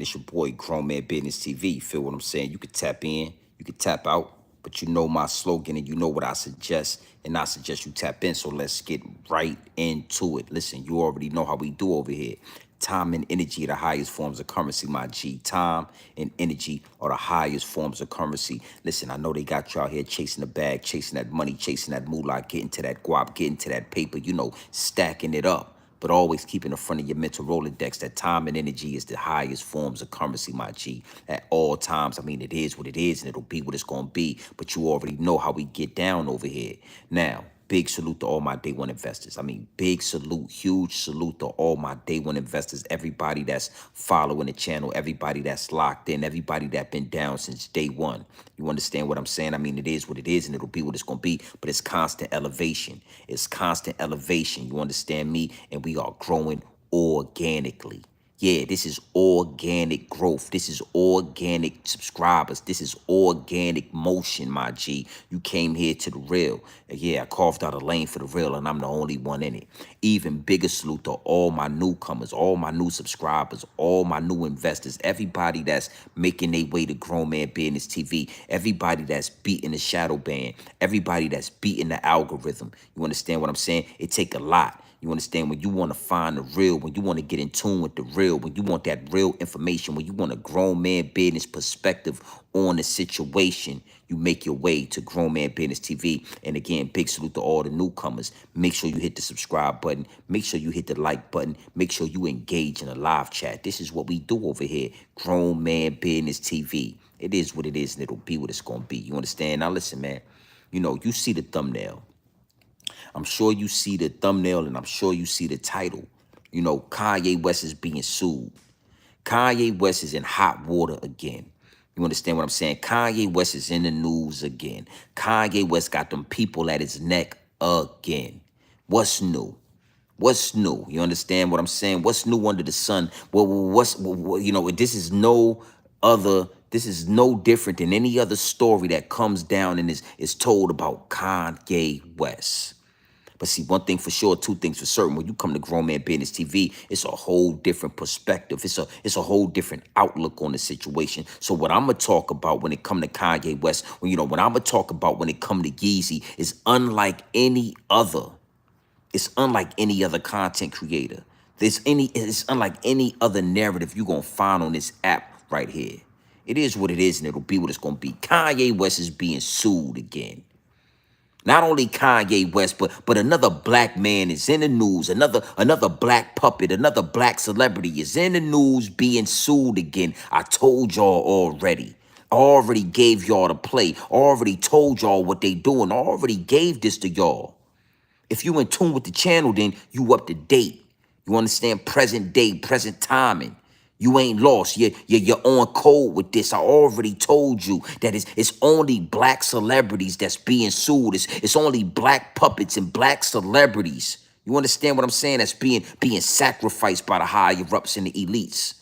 It's your boy, Grown Man Business TV. You feel what I'm saying? You could tap in, you could tap out, but you know my slogan and you know what I suggest. And I suggest you tap in. So let's get right into it. Listen, you already know how we do over here. Time and energy are the highest forms of currency, my G. Time and energy are the highest forms of currency. Listen, I know they got you out here chasing the bag, chasing that money, chasing that moolah, getting to that guap, getting to that paper, stacking it up. But always keep in the front of your mental Rolodex that time and energy is the highest forms of currency, my G. At all times, I mean, it is what it is, and it'll be what it's going to be. But you already know how we get down over here. Now, big salute to all my day one investors. I mean, big salute, huge salute to all my day one investors. Everybody that's following the channel, everybody that's locked in, everybody that been down since day one. You understand what I'm saying? I mean, it is what it is, and it'll be what it's going to be. But it's constant elevation. It's constant elevation. You understand me? And we are growing organically. Yeah, this is organic growth. This is organic subscribers. This is organic motion, my G. You came here to the real. Yeah, I carved out a lane for the real, and I'm the only one in it. Even bigger salute to all my newcomers, all my new subscribers, all my new investors, everybody that's making their way to Grown Man Business TV, everybody that's beating the shadow band, everybody that's beating the algorithm. You understand what I'm saying? It take a lot. You understand? When you want to find the real, when you want to get in tune with the real, when you want that real information, when you want a grown man business perspective on the situation, you make your way to Grown Man Business TV. And again, big salute to all the newcomers. Make sure you hit the subscribe button. Make sure you hit the like button. Make sure you engage in a live chat. This is what we do over here. Grown Man Business TV. It is what it is, and it'll be what it's going to be. You understand? Now listen, man. You see the thumbnail. I'm sure you see the thumbnail and I'm sure you see the title. Kanye West is being sued. Kanye West is in hot water again. You understand what I'm saying? Kanye West is in the news again. Kanye West got them people at his neck again. What's new? What's new? You understand what I'm saying? What's new under the sun? This is no other, this is no different than any other story that comes down and is told about Kanye West. But see, one thing for sure, two things for certain. When you come to Grown Man Business TV, it's a whole different perspective. It's a whole different outlook on the situation. So what I'm gonna talk about when it come to Kanye West, what I'm gonna talk about when it come to Yeezy is unlike any other. It's unlike any other content creator. It's unlike any other narrative you're gonna find on this app right here. It is what it is, and it'll be what it's gonna be. Kanye West is being sued again. Not only Kanye West, but another black man is in the news. Another black puppet, another black celebrity is in the news being sued again. I told y'all already. I already gave y'all the play. I already told y'all what they doing. I already gave this to y'all. If you in tune with the channel, then you up to date. You understand present day, present timing. You ain't lost. You're on code with this. I already told you that it's only black celebrities that's being sued. It's only black puppets and black celebrities. You understand what I'm saying? That's being sacrificed by the higher ups and the elites.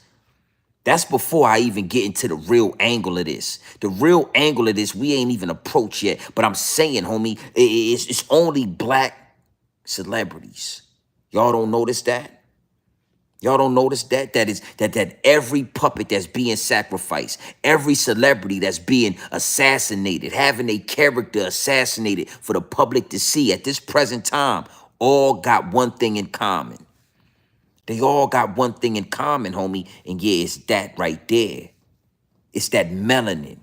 That's before I even get into the real angle of this. The real angle of this, we ain't even approached yet. But I'm saying, homie, it's only black celebrities. Y'all don't notice that? Y'all don't notice that? That every puppet that's being sacrificed, every celebrity that's being assassinated, having a character assassinated for the public to see at this present time, all got one thing in common. They all got one thing in common, homie, and yeah, it's that right there. It's that melanin.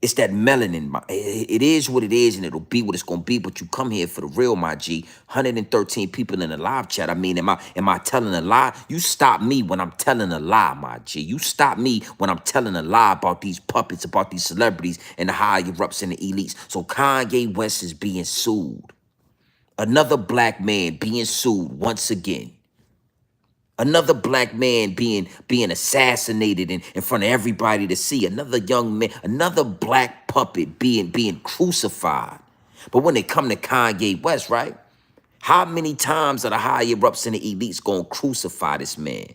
It's that melanin. It is what it is, and it'll be what it's gonna be. But you come here for the real, my G. 113 people in the live chat. I mean, am I telling a lie? You stop me when I'm telling a lie, my G. You stop me when I'm telling a lie about these puppets, about these celebrities, and the higher ups and the elites. So Kanye West is being sued. Another black man being sued once again. Another black man being assassinated in front of everybody to see. Another young man, another black puppet being crucified. But when it come to Kanye West, right? How many times are the higher ups and the elites going to crucify this man?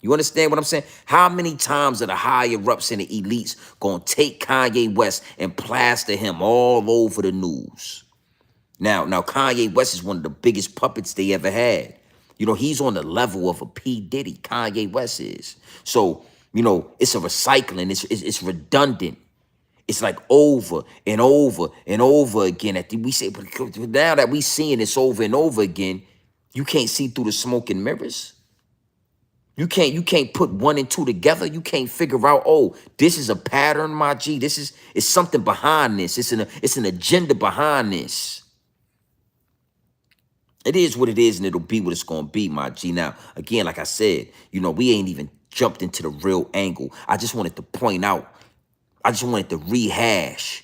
You understand what I'm saying? How many times are the higher ups and the elites going to take Kanye West and plaster him all over the news? Now Kanye West is one of the biggest puppets they ever had. He's on the level of a P. Diddy. Kanye West is. So You know, it's a recycling. It's redundant. It's like over and over and over again. We say, but now that we seeing this over and over again, you can't see through the smoke and mirrors. You can't put one and two together. You can't figure out, oh, this is a pattern, my G. It's something behind this. It's an agenda behind this. It is what it is, and it'll be what it's gonna be, my G. Now, again, like I said, we ain't even jumped into the real angle. I just wanted to point out, I just wanted to rehash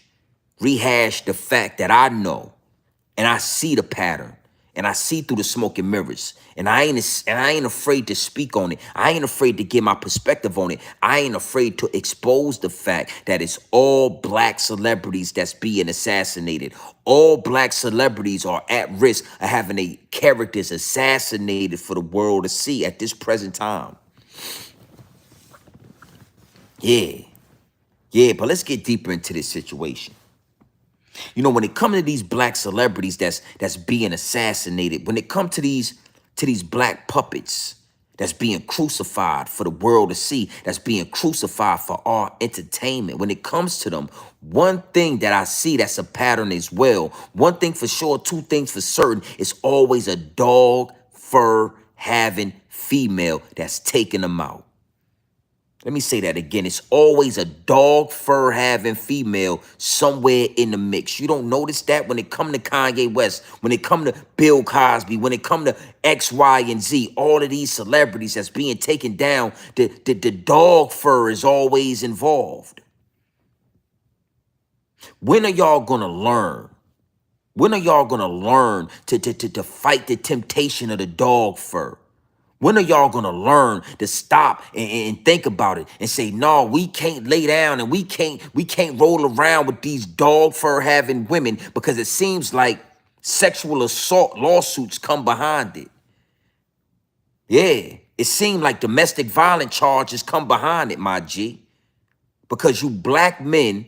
the fact that I know and I see the pattern and I see through the smoke and mirrors, and I ain't afraid to speak on it. I ain't afraid to give my perspective on it. I ain't afraid to expose the fact that it's all black celebrities that's being assassinated. All black celebrities are at risk of having their characters assassinated for the world to see at this present time. Yeah, but let's get deeper into this situation. When it comes to these black celebrities that's being assassinated, when it comes to these black puppets that's being crucified for the world to see, that's being crucified for our entertainment, when it comes to them, one thing that I see that's a pattern as well, one thing for sure, two things for certain, it's always a dog fur having female that's taking them out. Let me say that again. It's always a dog fur having female somewhere in the mix. You don't notice that when it come to Kanye West, when it come to Bill Cosby, when it come to X, Y, and Z, all of these celebrities that's being taken down, the dog fur is always involved. When are y'all gonna learn? When are y'all gonna learn to fight the temptation of the dog fur? When are y'all gonna learn to stop and think about it and say, no, we can't lay down and we can't roll around with these dog fur having women, because it seems like sexual assault lawsuits come behind it. Yeah, it seemed like domestic violence charges come behind it, my G, because you black men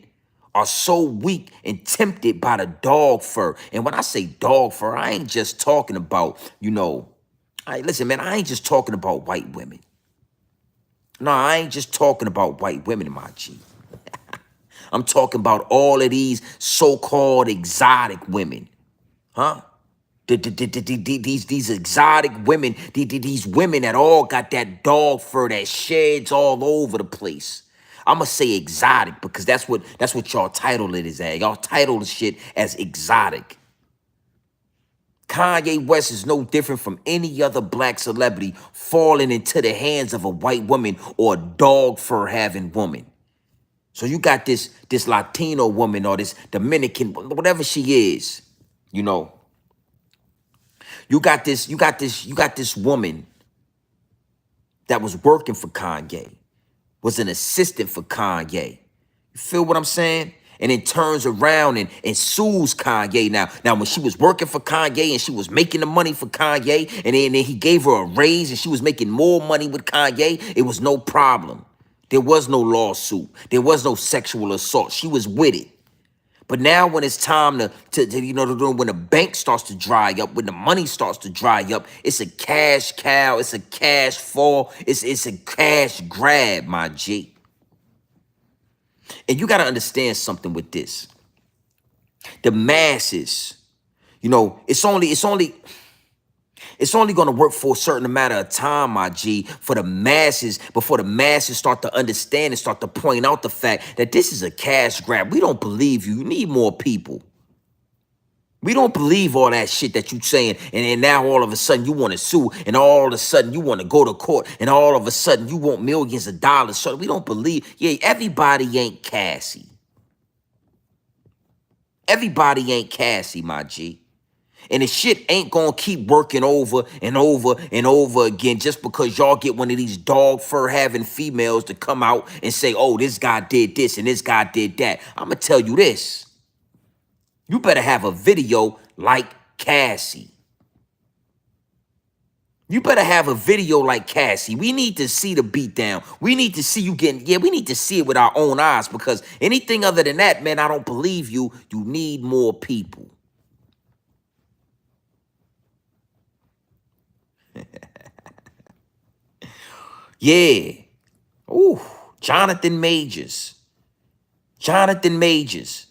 are so weak and tempted by the dog fur. And when I say dog fur, I ain't just talking about, listen, man, I ain't just talking about white women. No, I ain't just talking about white women, my G. I'm talking about all of these so-called exotic women, huh? These exotic women, these women that all got that dog fur that sheds all over the place. I'ma say exotic because that's what y'all title it is as. Y'all title the shit as exotic. Kanye West is no different from any other black celebrity falling into the hands of a white woman or a dog fur having woman. So you got this Latino woman or this Dominican, whatever she is, you know. You got this woman that was working for Kanye, was an assistant for Kanye. You feel what I'm saying? And then turns around and sues Kanye now. Now, when she was working for Kanye and she was making the money for Kanye, and then he gave her a raise and she was making more money with Kanye, it was no problem. There was no lawsuit. There was no sexual assault. She was with it. But now when it's time when the bank starts to dry up, when the money starts to dry up, it's a cash cow, it's a cash fall, it's a cash grab, my G. And you got to understand something with this. The masses, it's only going to work for a certain amount of time, my G, for the masses, before the masses start to understand and start to point out the fact that this is a cash grab. We don't believe you. You need more people. We don't believe all that shit that you saying, and then now all of a sudden you want to sue, and all of a sudden you want to go to court, and all of a sudden you want millions of dollars. So we don't believe. Yeah, everybody ain't Cassie. Everybody ain't Cassie, my G. And the shit ain't gonna keep working over and over and over again just because y'all get one of these dog fur having females to come out and say, oh, this guy did this and this guy did that. I'm gonna tell you this. You better have a video like Cassie. You better have a video like Cassie. We need to see the beatdown. We need to see you we need to see it with our own eyes, because anything other than that, man, I don't believe you. You need more people. Yeah. Ooh, Jonathan Majors. Jonathan Majors.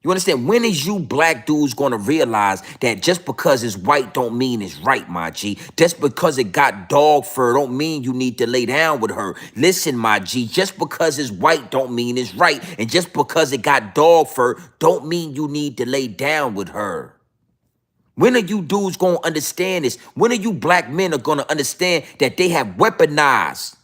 You understand? When is you black dudes gonna realize that just because it's white don't mean it's right, my G? Just because it got dog fur don't mean you need to lay down with her. Listen, my G, just because it's white don't mean it's right. And just because it got dog fur don't mean you need to lay down with her. When are you dudes gonna understand this? When are you black men are gonna understand that they have weaponized?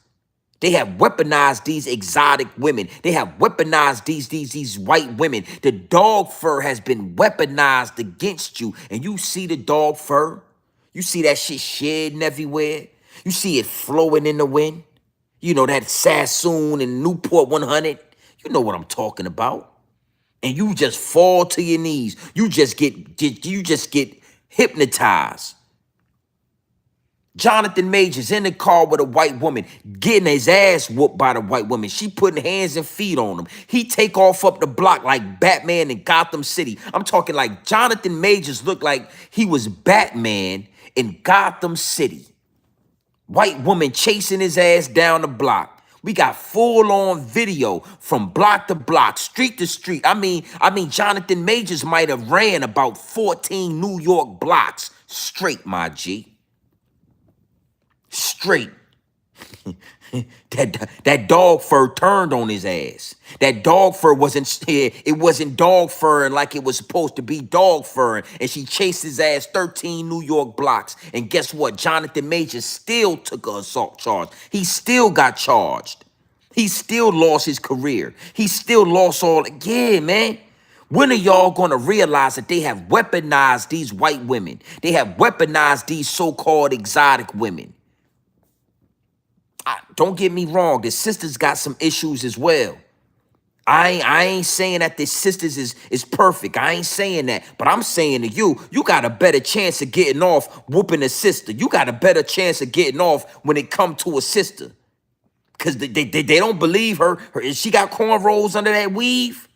They have weaponized these exotic women. They have weaponized these white women. The dog fur has been weaponized against you. And you see the dog fur? You see that shit shedding everywhere? You see it flowing in the wind? You know, that Sassoon and Newport 100? You know what I'm talking about. And you just fall to your knees. You just get hypnotized. Jonathan Majors in the car with a white woman, getting his ass whooped by the white woman. She putting hands and feet on him. He take off up the block like Batman in Gotham City. I'm talking like Jonathan Majors looked like he was Batman in Gotham City. White woman chasing his ass down the block. We got full-on video from block to block, street to street. I mean, Jonathan Majors might have ran about 14 New York blocks straight, my G. Straight. that dog fur turned on his ass. That dog fur it wasn't dog fur like it was supposed to be dog fur. And she chased his ass 13 New York blocks. And guess what? Jonathan Majors still took an assault charge. He still got charged. He still lost his career. He still lost all. Yeah, man. When are y'all gonna realize that they have weaponized these white women? They have weaponized these so-called exotic women. Don't get me wrong, the sisters got some issues as well. I ain't saying that the sisters is perfect. I ain't saying that. But I'm saying to you, you got a better chance of getting off whooping a sister. You got a better chance of getting off when it come to a sister. Because they don't believe her. She got cornrows under that weave.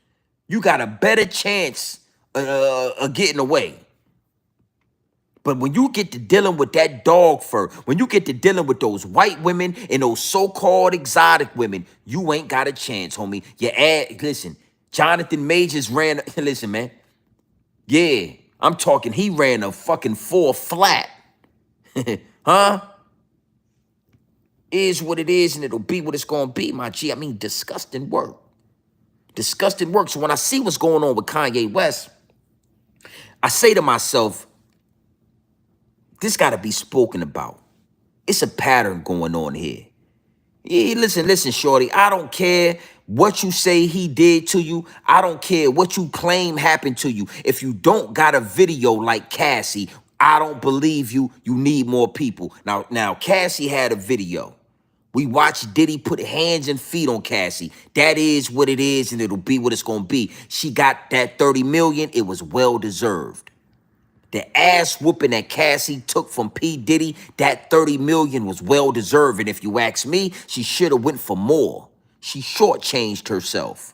You got a better chance of getting away. But when you get to dealing with that dog fur, when you get to dealing with those white women and those so-called exotic women, you ain't got a chance, homie. Listen, Jonathan Majors ran, listen, man. Yeah, I'm talking, he ran a fucking 4 flat. Huh? Is what it is and it'll be what it's gonna be, my G. I mean, disgusting work. Disgusting work. So when I see what's going on with Kanye West, I say to myself, this got to be spoken about. It's a pattern going on here. Yeah, listen, shorty. I don't care what you say he did to you. I don't care what you claim happened to you. If you don't got a video like Cassie, I don't believe you. You need more people. Now, Cassie had a video. We watched Diddy put hands and feet on Cassie. That is what it is, and it'll be what it's going to be. She got that 30 million. It was well-deserved. The ass whooping that Cassie took from P. Diddy, that 30 million was well-deserved. And if you ask me, she should have went for more. She shortchanged herself.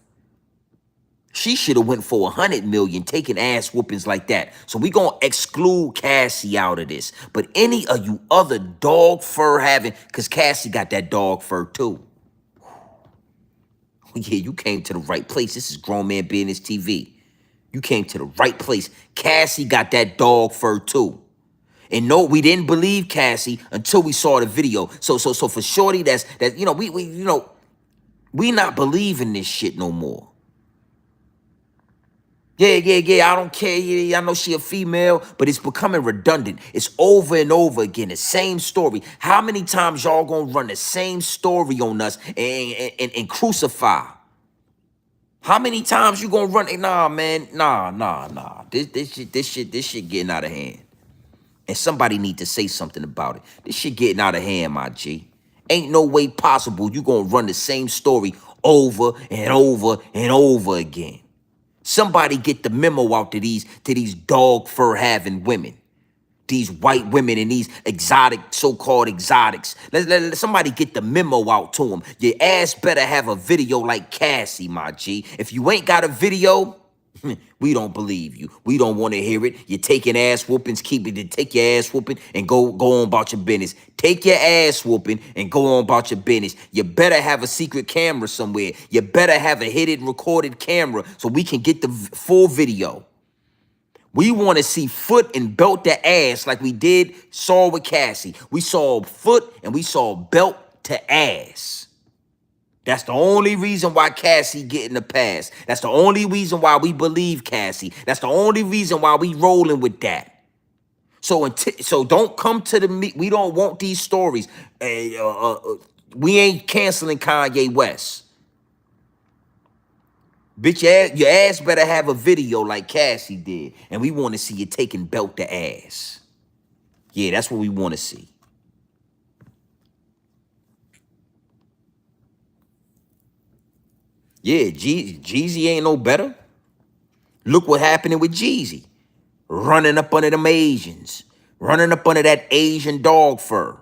She should have went for 100 million taking ass whoopings like that. So we gonna exclude Cassie out of this. But any of you other dog fur having, because Cassie got that dog fur too. Yeah, you came to the right place. This is Grown Man Business TV. You came to the right place. Cassie got that dog fur too. And no, we didn't believe Cassie until we saw the video. So for Shorty, we not believing this shit no more. Yeah, I don't care. Yeah, I know she a female, but it's becoming redundant. It's over and over again, the same story. How many times y'all gonna run the same story on us and crucify? How many times you gonna run? Nah, man, nah. This shit getting out of hand. And somebody need to say something about it. This shit getting out of hand, my G. Ain't no way possible you gonna run the same story over and over and over again. Somebody get the memo out to these dog fur having women. These white women and these exotic, so-called exotics. Let somebody get the memo out to them. Your ass better have a video like Cassie, my G. If you ain't got a video, We don't believe you. We don't want to hear it. You're taking ass whoopings. Keep it. Take your ass whooping and go on about your business. Take your ass whooping and go on about your business. You better have a secret camera somewhere. You better have a hidden recorded camera so we can get the full video. We want to see foot and belt the ass like we saw with Cassie. We saw foot and we saw belt to ass. That's the only reason why Cassie getting the pass. That's the only reason why we believe Cassie. That's the only reason why we rolling with that. So don't come to the meet. We don't want these stories. We ain't canceling Kanye West. Bitch, your ass better have a video like Cassie did. And we want to see you taking belt to ass. Yeah, that's what we want to see. Yeah, Jeezy ain't no better. Look what happening with Jeezy. Running up under them Asians. Running up under that Asian dog fur.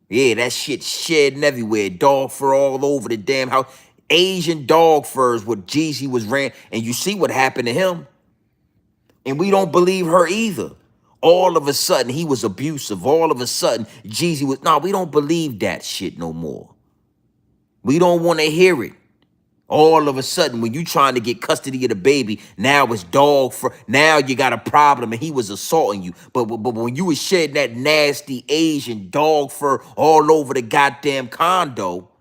Yeah, that shit shedding everywhere. Dog fur all over the damn house. Asian dog furs what Jeezy was ran. And you see what happened to him. And we don't believe her either. All of a sudden, he was abusive. All of a sudden, Jeezy was... No, we don't believe that shit no more. We don't want to hear it. All of a sudden, when you trying to get custody of the baby, now it's dog for. Now you got a problem, and he was assaulting you. But when you was shedding that nasty Asian dog fur all over the goddamn condo,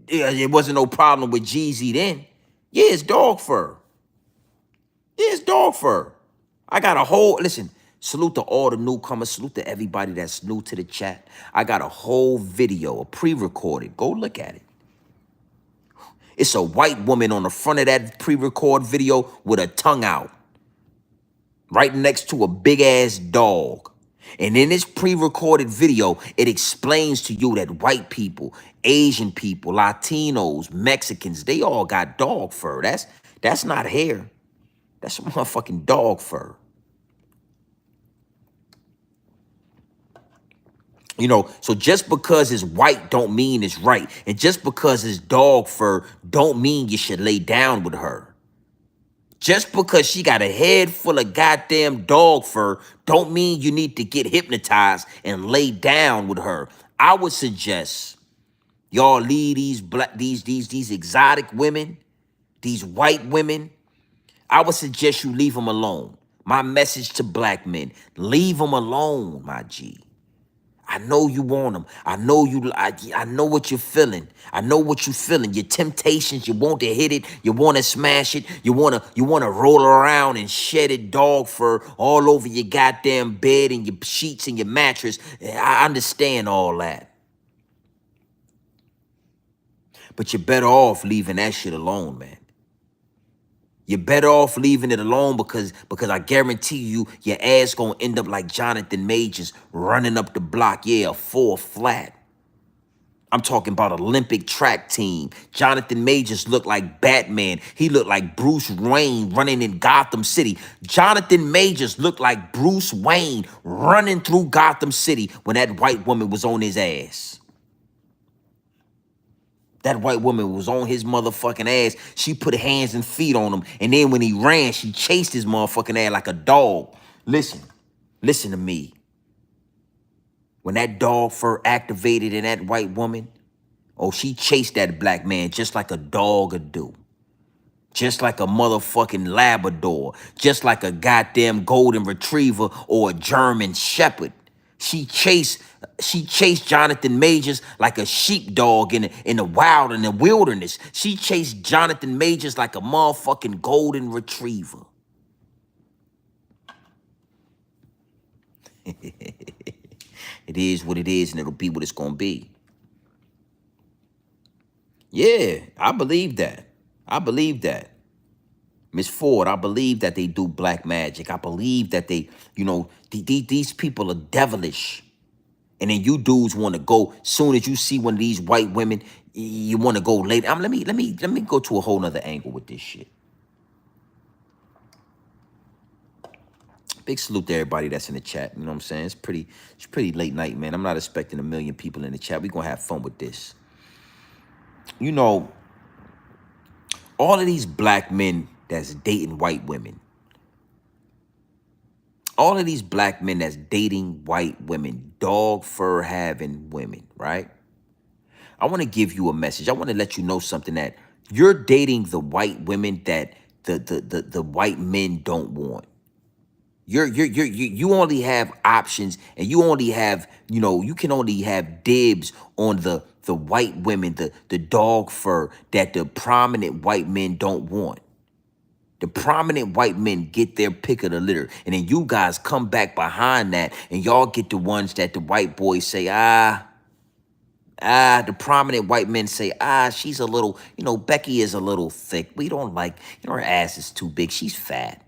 it wasn't no problem with Jeezy then. Yeah, it's dog fur. Yeah, it's dog fur. I got a whole listen. Salute to all the newcomers. Salute to everybody that's new to the chat. I got a whole video, a pre-recorded. Go look at it. It's a white woman on the front of that pre-record video with her tongue out, right next to a big-ass dog. And in this pre-recorded video, it explains to you that white people, Asian people, Latinos, Mexicans, they all got dog fur. That's not hair. That's motherfucking dog fur. You know, so just because it's white don't mean it's right. And just because it's dog fur don't mean you should lay down with her. Just because she got a head full of goddamn dog fur don't mean you need to get hypnotized and lay down with her. I would suggest y'all leave these exotic women, these white women. I would suggest you leave them alone. My message to black men, leave them alone, my G. I know you want them. I know you. I know what you're feeling. I know what you're feeling. Your temptations. You want to hit it. You want to smash it. You wanna roll around and shed it dog fur all over your goddamn bed and your sheets and your mattress. I understand all that, but you're better off leaving that shit alone, man. You're better off leaving it alone because I guarantee you your ass gonna end up like Jonathan Majors running up the block. Yeah, a 4 flat. I'm talking about Olympic track team. Jonathan Majors looked like Batman. He looked like Bruce Wayne running in Gotham City. Jonathan Majors looked like Bruce Wayne running through Gotham City when that white woman was on his ass. That white woman was on his motherfucking ass. She put hands and feet on him. And then when he ran, she chased his motherfucking ass like a dog. Listen to me. When that dog fur activated in that white woman, oh, she chased that black man just like a dog would do. Just like a motherfucking Labrador. Just like a goddamn golden retriever or a German shepherd. She chased Jonathan Majors like a sheepdog in the wild, in the wilderness. She chased Jonathan Majors like a motherfucking golden retriever. It is what it is, and it'll be what it's gonna be. Yeah, I believe that. I believe that. Miss Ford, I believe that they do black magic. I believe that they, these people are devilish. And then you dudes want to go, soon as you see one of these white women, you want to go later. Let me go to a whole nother angle with this shit. Big salute to everybody that's in the chat. You know what I'm saying? It's pretty late night, man. I'm not expecting 1 million people in the chat. We're gonna have fun with this. You know, all of these black men that's dating white women. All of these black men that's dating white women, dog fur having women, right? I want to give you a message. I want to let you know something, that you're dating the white women that the white men don't want. You only have options, and you only have, you can only have dibs on the white women, the dog fur that the prominent white men don't want. The prominent white men get their pick of the litter, and then you guys come back behind that, and y'all get the ones that the white boys say, the prominent white men say, she's a little, Becky is a little thick. We don't like, her ass is too big. She's fat.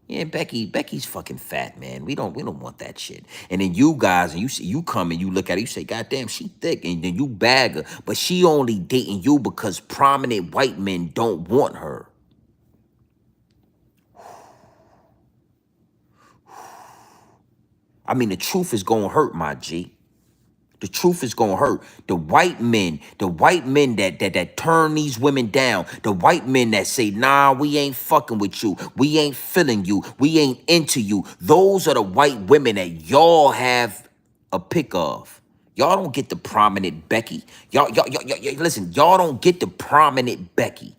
Yeah, Becky's fucking fat, man. We don't want that shit. And then you guys, and you come and you look at her, you say, God damn, she thick, and then you bag her. But she only dating you because prominent white men don't want her. I mean, the truth is gonna hurt, my G. The truth is gonna hurt. The white men that turn these women down, the white men that say, nah, we ain't fucking with you, we ain't feeling you, we ain't into you. Those are the white women that y'all have a pick of. Y'all don't get the prominent Becky. Listen, y'all don't get the prominent Becky.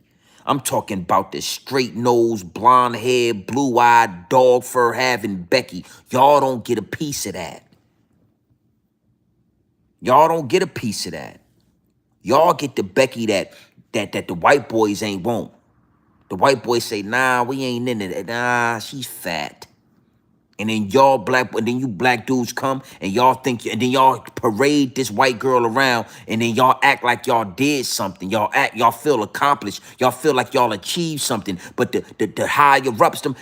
I'm talking about the straight nose, blonde hair, blue eyed, dog fur having Becky. Y'all don't get a piece of that. Y'all don't get a piece of that. Y'all get the Becky that the white boys ain't want. The white boys say, nah, we ain't into that. Nah, she's fat. And then you black dudes come and y'all think, and then y'all parade this white girl around, and then y'all act like y'all did something. Y'all feel accomplished. Y'all feel like y'all achieved something. But the higher ups, them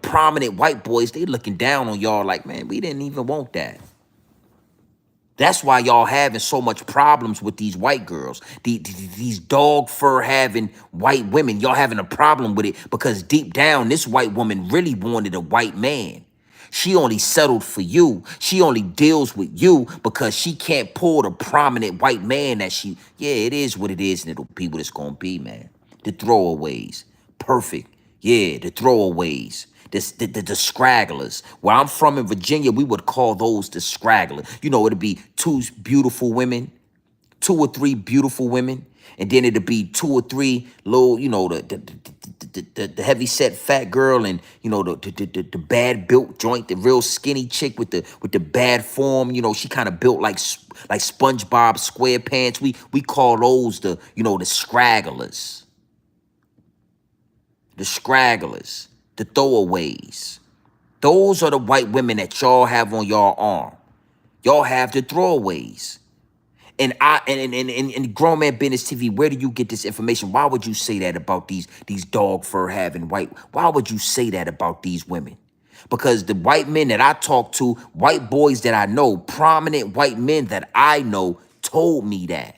prominent white boys, they looking down on y'all like, man, we didn't even want that. That's why y'all having so much problems with these white girls, these dog fur having white women. Y'all having a problem with it because deep down, this white woman really wanted a white man. She only settled for you. She only deals with you because she can't pull the prominent white man that yeah, it is what it is, and it'll be what it's gonna be, man. The throwaways. Perfect. Yeah, the throwaways. The scragglers. Where I'm from in Virginia, we would call those the scragglers. It'd be two or three beautiful women, and then it'd be two or three little, the heavy set fat girl, and the bad built joint, the real skinny chick with the bad form. She kind of built like SpongeBob SquarePants. We call those the scragglers. The scragglers, the throwaways. Those are the white women that y'all have on y'all arm. Y'all have the throwaways. And Grown Man Business TV, where do you get this information? Why would you say that about these dog fur having white? Why would you say that about these women? Because the white men that I talk to, white boys that I know, prominent white men that I know told me that.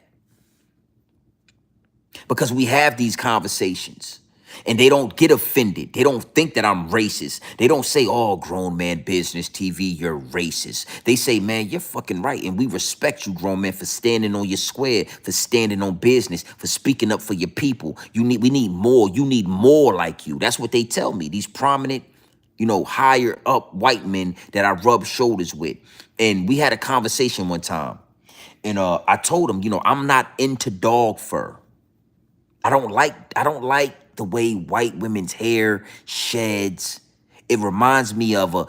Because we have these conversations. And they don't get offended. They don't think that I'm racist. They don't say, oh, Grown Man Business TV, you're racist. They say, man, you're fucking right. And we respect you, grown man, for standing on your square, for standing on business, for speaking up for your people. We need more. You need more like you. That's what they tell me. These prominent, higher up white men that I rub shoulders with. And we had a conversation one time. And I told him, I'm not into dog fur. I don't like the way white women's hair sheds. It reminds me of a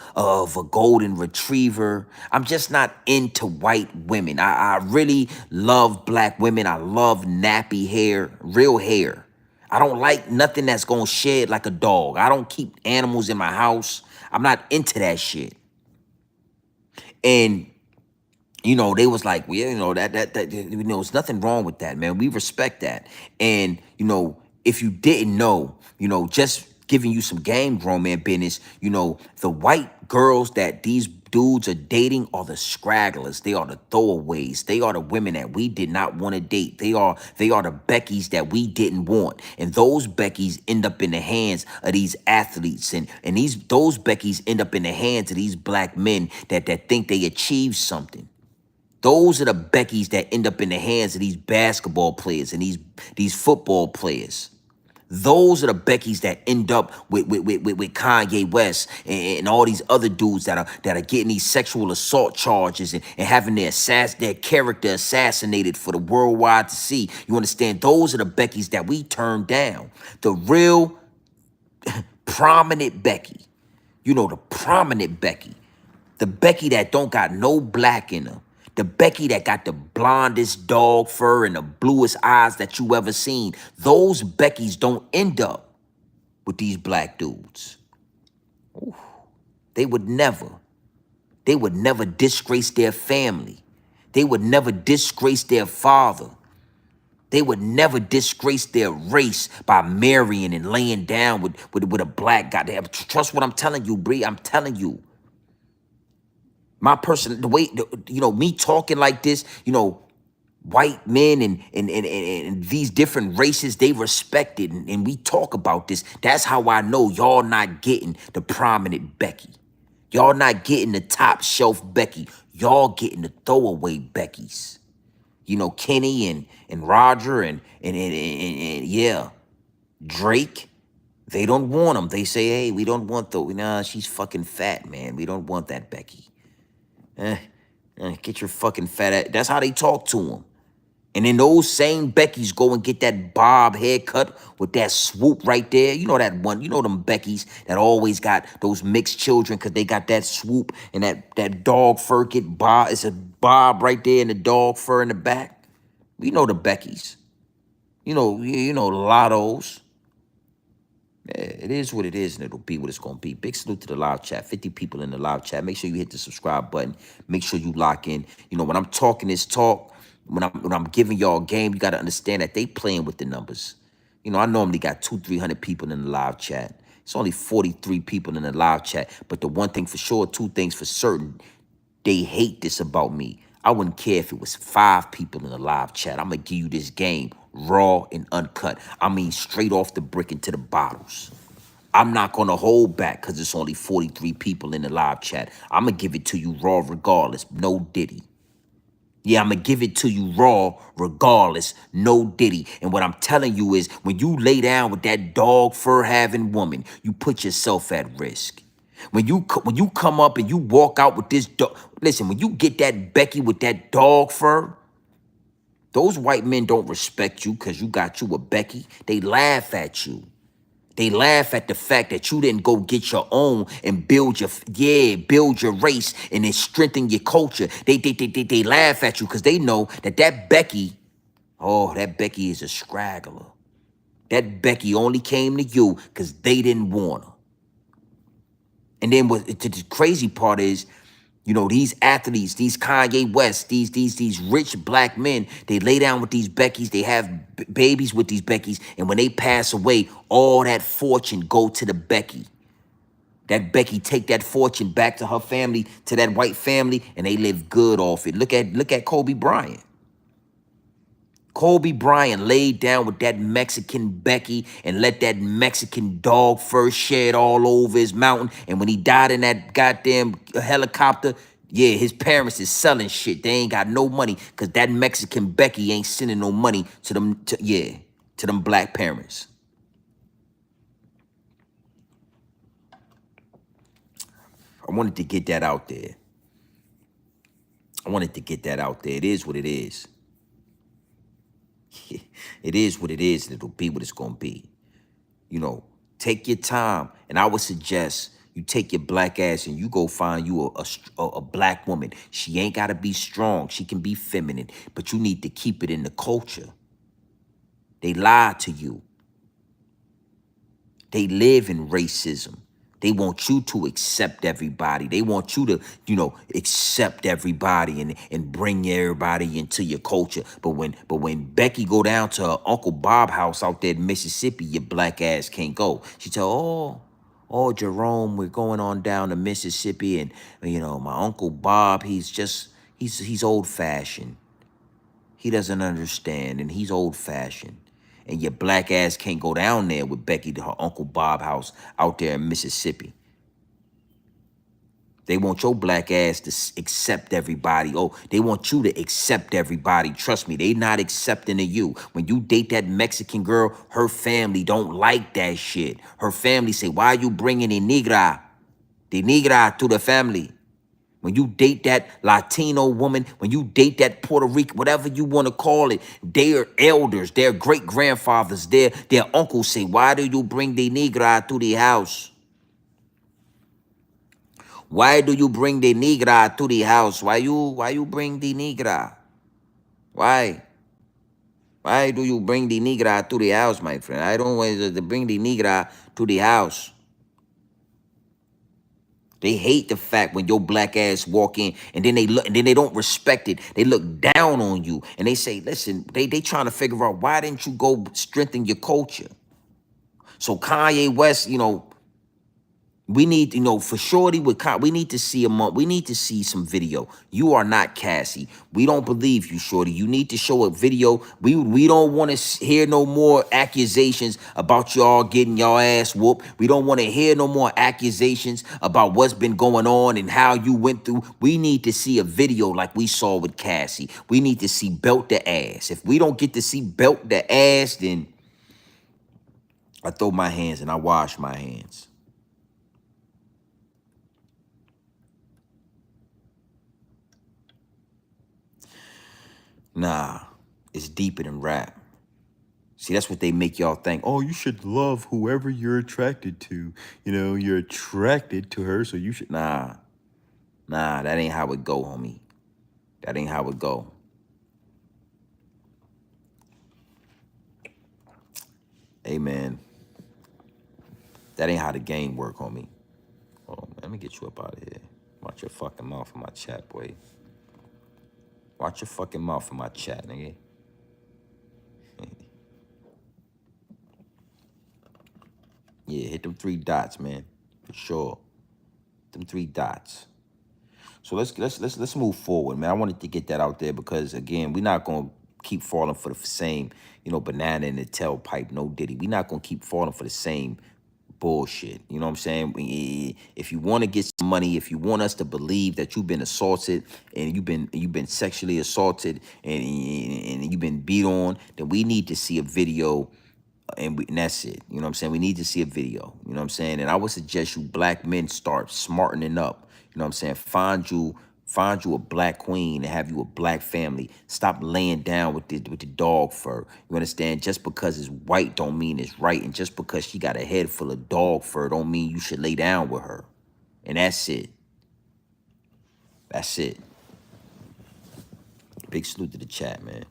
golden retriever. I'm just not into white women. I really love black women. I love nappy hair, real hair. I don't like nothing that's gonna shed like a dog. I don't keep animals in my house. I'm not into that shit. And they was like, well, there's nothing wrong with that, man. We respect that. And, if you didn't know, just giving you some game, Grown Man Business, the white girls that these dudes are dating are the scragglers. They are the throwaways. They are the women that we did not want to date. They are the Beckys that we didn't want. And those Beckys end up in the hands of these athletes. And those Beckys end up in the hands of these black men that think they achieved something. Those are the Beckys that end up in the hands of these basketball players and these football players. Those are the Beckys that end up with Kanye West and all these other dudes that are getting these sexual assault charges and having their character assassinated for the worldwide to see. You understand? Those are the Beckys that we turn down. The real prominent Becky. You know, the prominent Becky. The Becky that don't got no black in her. The Becky that got the blondest dog fur and the bluest eyes that you ever seen. Those Beckys don't end up with these black dudes. Ooh, they would never. They would never disgrace their family. They would never disgrace their father. They would never disgrace their race by marrying and laying down with a black guy. Trust what I'm telling you, Bree. I'm telling you. My person, the way, you know, me talking like this, you know, white men and these different races, they respect it. And we talk about this. That's how I know y'all not getting the prominent Becky. Y'all not getting the top shelf Becky. Y'all getting the throwaway Beckys. You know, Kenny and Roger and yeah, Drake. They don't want them. They say, hey, we don't want the, nah, she's fucking fat, man. We don't want that Becky. Get your fucking fat ass. That's how they talk to him. And then those same Beckys go and get that bob haircut with that swoop right there. You know that one. You know them Beckys that always got those mixed children because they got that swoop and that dog fur get bob. It's a bob right there and the dog fur in the back. We know the Beckys. You know the Lottos. Yeah, it is what it is, and it'll be what it's gonna be. Big salute to the live chat. 50 people in the live chat. Make sure you hit the subscribe button. Make sure you lock in. You know, when I'm talking this talk, when I'm giving y'all a game, you gotta understand that they playing with the numbers. You know, I normally got 200-300 people in the live chat. It's only 43 people in the live chat. But the one thing for sure, two things for certain, they hate this about me. I wouldn't care if it was 5 people in the live chat. I'm going to give you this game raw and uncut. I mean, straight off the brick into the bottles. I'm not going to hold back because it's only 43 people in the live chat. I'm going to give it to you raw regardless. No diddy. Yeah, I'm going to give it to you raw regardless. No diddy. And what I'm telling you is when you lay down with that dog fur having woman, you put yourself at risk. When you come up and you walk out with this dog, listen, when you get that Becky with that dog fur, those white men don't respect you because you got you a Becky. They laugh at you. They laugh at the fact that you didn't go get your own and build your race and then strengthen your culture. They laugh at you because they know that Becky, oh, that Becky is a scraggler. That Becky only came to you because they didn't want her. And then the crazy part is, you know, these athletes, these Kanye West, these rich black men, they lay down with these Beckys, they have babies with these Beckys, and when they pass away, all that fortune go to the Becky. That Becky take that fortune back to her family, to that white family, and they live good off it. Look at Kobe Bryant. Kobe Bryant laid down with that Mexican Becky and let that Mexican dog fur shed all over his mountain. And when he died in that goddamn helicopter, yeah, his parents is selling shit. They ain't got no money because that Mexican Becky ain't sending no money to them, to them black parents. I wanted to get that out there. I wanted to get that out there. It is what it is. It is what it is, and it'll be what it's going to be. You know, take your time, and I would suggest you take your black ass and you go find you a black woman. She ain't got to be strong. She can be feminine, but you need to keep it in the culture. They lie to you. They live in racism. They want you to accept everybody. They want you to, you know, accept everybody and bring everybody into your culture. But when Becky go down to her Uncle Bob house out there in Mississippi, your black ass can't go. She tell, oh, Jerome, we're going on down to Mississippi, and you know, my Uncle Bob, he's old fashioned. He doesn't understand, and he's old fashioned. And your black ass can't go down there with Becky to her Uncle Bob house out there in Mississippi. They want your black ass to accept everybody. Oh, they want you to accept everybody. Trust me, they not accepting of you. When you date that Mexican girl, her family don't like that shit. Her family say, why you bringing the negra to the family? When you date that Latino woman, when you date that Puerto Rican, whatever you want to call it, their elders, their great-grandfathers, their uncles say, why do you bring the negra to the house? Why do you bring the negra to the house? Why you bring the negra? Why? Why do you bring the negra to the house, my friend? I don't want to bring the negra to the house. They hate the fact when your black ass walk in and then they look and then they don't respect it. They look down on you and they say, listen, they trying to figure out why didn't you go strengthen your culture? So Kanye West, we need, for shorty with we need to see we need to see some video. You are not Cassie. We don't believe you, shorty. You need to show a video. We don't want to hear no more accusations about y'all getting y'all ass whooped. We don't want to hear no more accusations about what's been going on and how you went through. We need to see a video like we saw with Cassie. We need to see belt the ass. If we don't get to see belt the ass, then I throw my hands and I wash my hands. Nah, it's deeper than rap. See, that's what they make y'all think. Oh, you should love whoever you're attracted to. You're attracted to her, so you should. Nah, that ain't how it go, homie. That ain't how it go. Hey, man, that ain't how the game work, homie. Hold on, man, let me get you up out of here. Watch your fucking mouth in my chat, boy. Watch your fucking mouth in my chat, nigga. Yeah, hit them 3 dots, man, for sure. Them 3 dots. So let's move forward, man. I wanted to get that out there because again, we're not gonna keep falling for the same, banana in the tailpipe, no Diddy. We're not gonna keep falling for the same bullshit. You know what I'm saying? If you want to get some money, if you want us to believe that you've been assaulted and you've been sexually assaulted and you've been beat on, then we need to see a video and that's it. You know what I'm saying? We need to see a video. You know what I'm saying? And I would suggest you black men start smartening up. You know what I'm saying? Find you a black queen and have you a black family. Stop laying down with the dog fur. You understand? Just because it's white don't mean it's right. And just because she got a head full of dog fur don't mean you should lay down with her. And that's it. That's it. Big salute to the chat, man.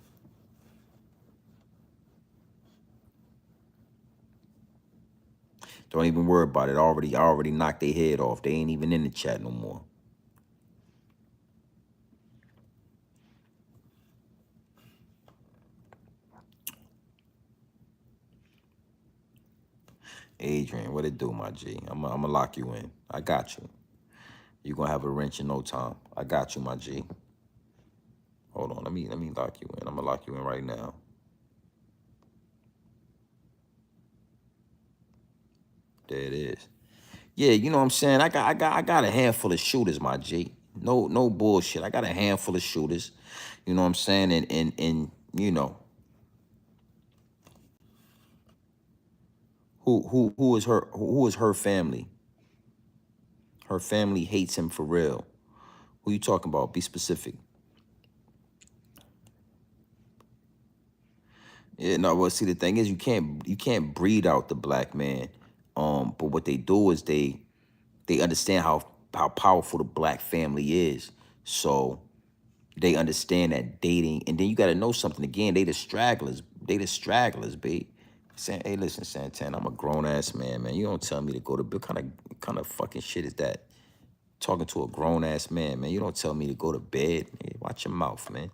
Don't even worry about it. I already knocked their head off. They ain't even in the chat no more. Adrian, what it do, my G? I'm gonna lock you in. I got you. You gonna have a wrench in no time. I got you, my G. Hold on, let me lock you in. I'm gonna lock you in right now. There it is. Yeah, you know what I'm saying? I got a handful of shooters, my G. No bullshit. I got a handful of shooters. You know what I'm saying? And who is her family? Her family hates him for real. Who you talking about? Be specific. Yeah, no, well, see, the thing is, you can't breed out the black man. But what they do is they understand how powerful the black family is. So they understand that dating, and then you got to know something again. They the stragglers. They the stragglers, babe. Saying, hey, listen, Santana, I'm a grown ass man, man. You don't tell me to go to bed. Kind of fucking shit is that? Talking to a grown ass man, man. You don't tell me to go to bed. Hey, watch your mouth, man.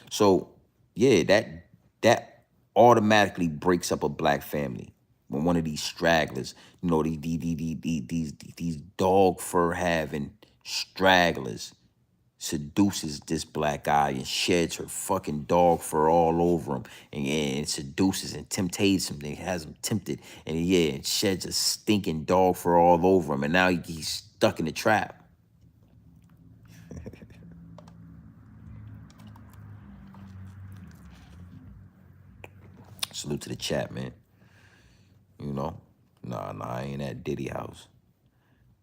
So, yeah, that automatically breaks up a black family when one of these stragglers, these dog fur having stragglers seduces this black guy and sheds her fucking dog fur all over him and seduces and temptates him and has him tempted and yeah, and sheds a stinking dog fur all over him and now he's stuck in the trap. Salute to the chat, man. You know, nah, I ain't at Diddy house.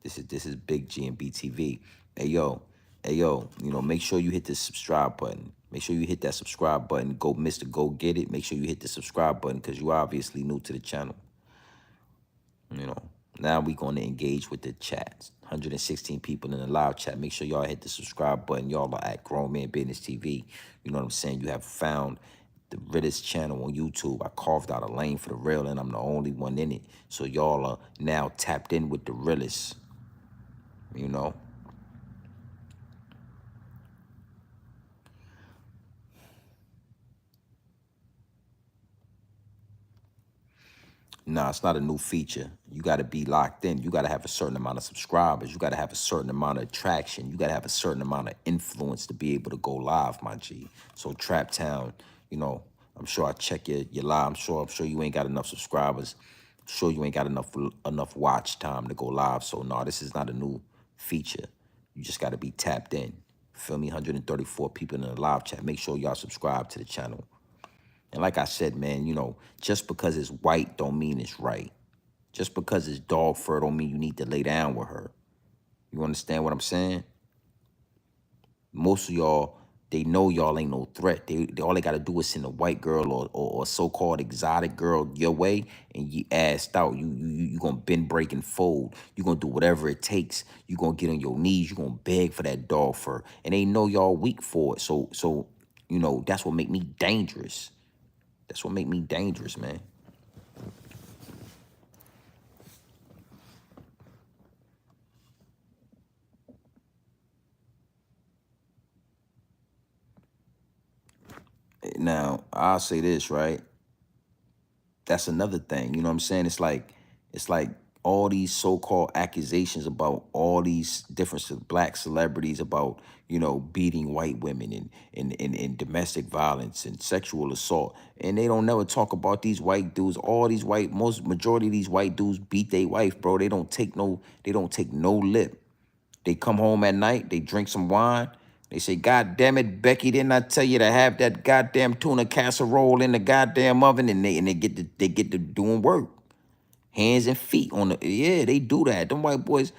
This is Big G and BTV. Hey yo, you know, make sure you hit the subscribe button. Make sure you hit that subscribe button. Go, Mr. Go Get It. Make sure you hit the subscribe button because you obviously new to the channel. You know, now we gonna engage with the chats. 116 people in the live chat. Make sure y'all hit the subscribe button. Y'all are at Grown Man Business TV. You know what I'm saying? You have found the Realest channel on YouTube. I carved out a lane for the real, and I'm the only one in it. So y'all are now tapped in with the Realest. You know. Nah, it's not a new feature. You got to be locked in. You got to have a certain amount of subscribers. You got to have a certain amount of attraction. You got to have a certain amount of influence to be able to go live, my G. So Trap Town, you know, I'm sure I check your live. I'm sure you ain't got enough subscribers. I'm sure you ain't got enough watch time to go live. So no, this is not a new feature. You just got to be tapped in. Feel me? 134 people in the live chat. Make sure y'all subscribe to the channel. And like I said, man, you know, just because it's white don't mean it's right. Just because it's dog fur don't mean you need to lay down with her. You understand what I'm saying? Most of y'all, they know y'all ain't no threat. All they gotta do is send a white girl or so-called exotic girl your way, and you assed out. You gonna bend, break, and fold. You gonna do whatever it takes. You gonna get on your knees. You gonna beg for that dog fur, and they know y'all weak for it. So you know that's what make me dangerous. That's what make me dangerous, man. Now, I'll say this, right? That's another thing. You know what I'm saying? It's like all these so-called accusations about all these different black celebrities about, you know, beating white women and domestic violence and sexual assault. And they don't never talk about these white dudes. All these majority of these white dudes beat their wife, bro. They don't take no lip. They come home at night, they drink some wine. They say, God damn it, Becky, didn't I tell you to have that goddamn tuna casserole in the goddamn oven? And they get to doing work. Hands and feet on the, yeah, they do that. Them white boys,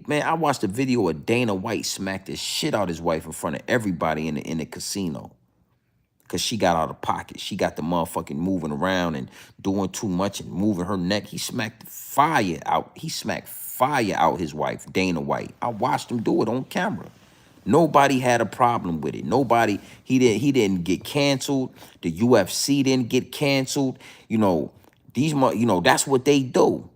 man, I watched a video of Dana White smack the shit out his wife in front of everybody in the casino. Cause she got out of pocket. She got the motherfucking moving around and doing too much and moving her neck. He smacked fire out. He smacked fire out his wife, Dana White. I watched him do it on camera. Nobody had a problem with it. Nobody, he didn't get canceled. The UFC didn't get canceled. You know, that's what they do.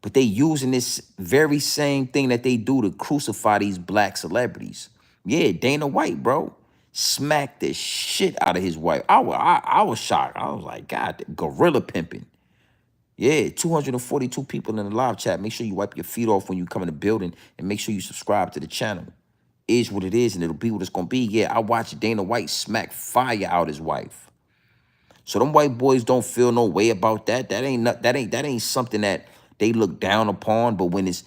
But they using this very same thing that they do to crucify these black celebrities. Yeah, Dana White, bro, smacked the shit out of his wife. I was shocked. I was like, God, gorilla pimping. Yeah, 242 people in the live chat. Make sure you wipe your feet off when you come in the building and make sure you subscribe to the channel. Is what it is and it'll be what it's gonna be. Yeah, I watched Dana White smack fire out his wife. So them white boys don't feel no way about that. That ain't something that they look down upon. But when it's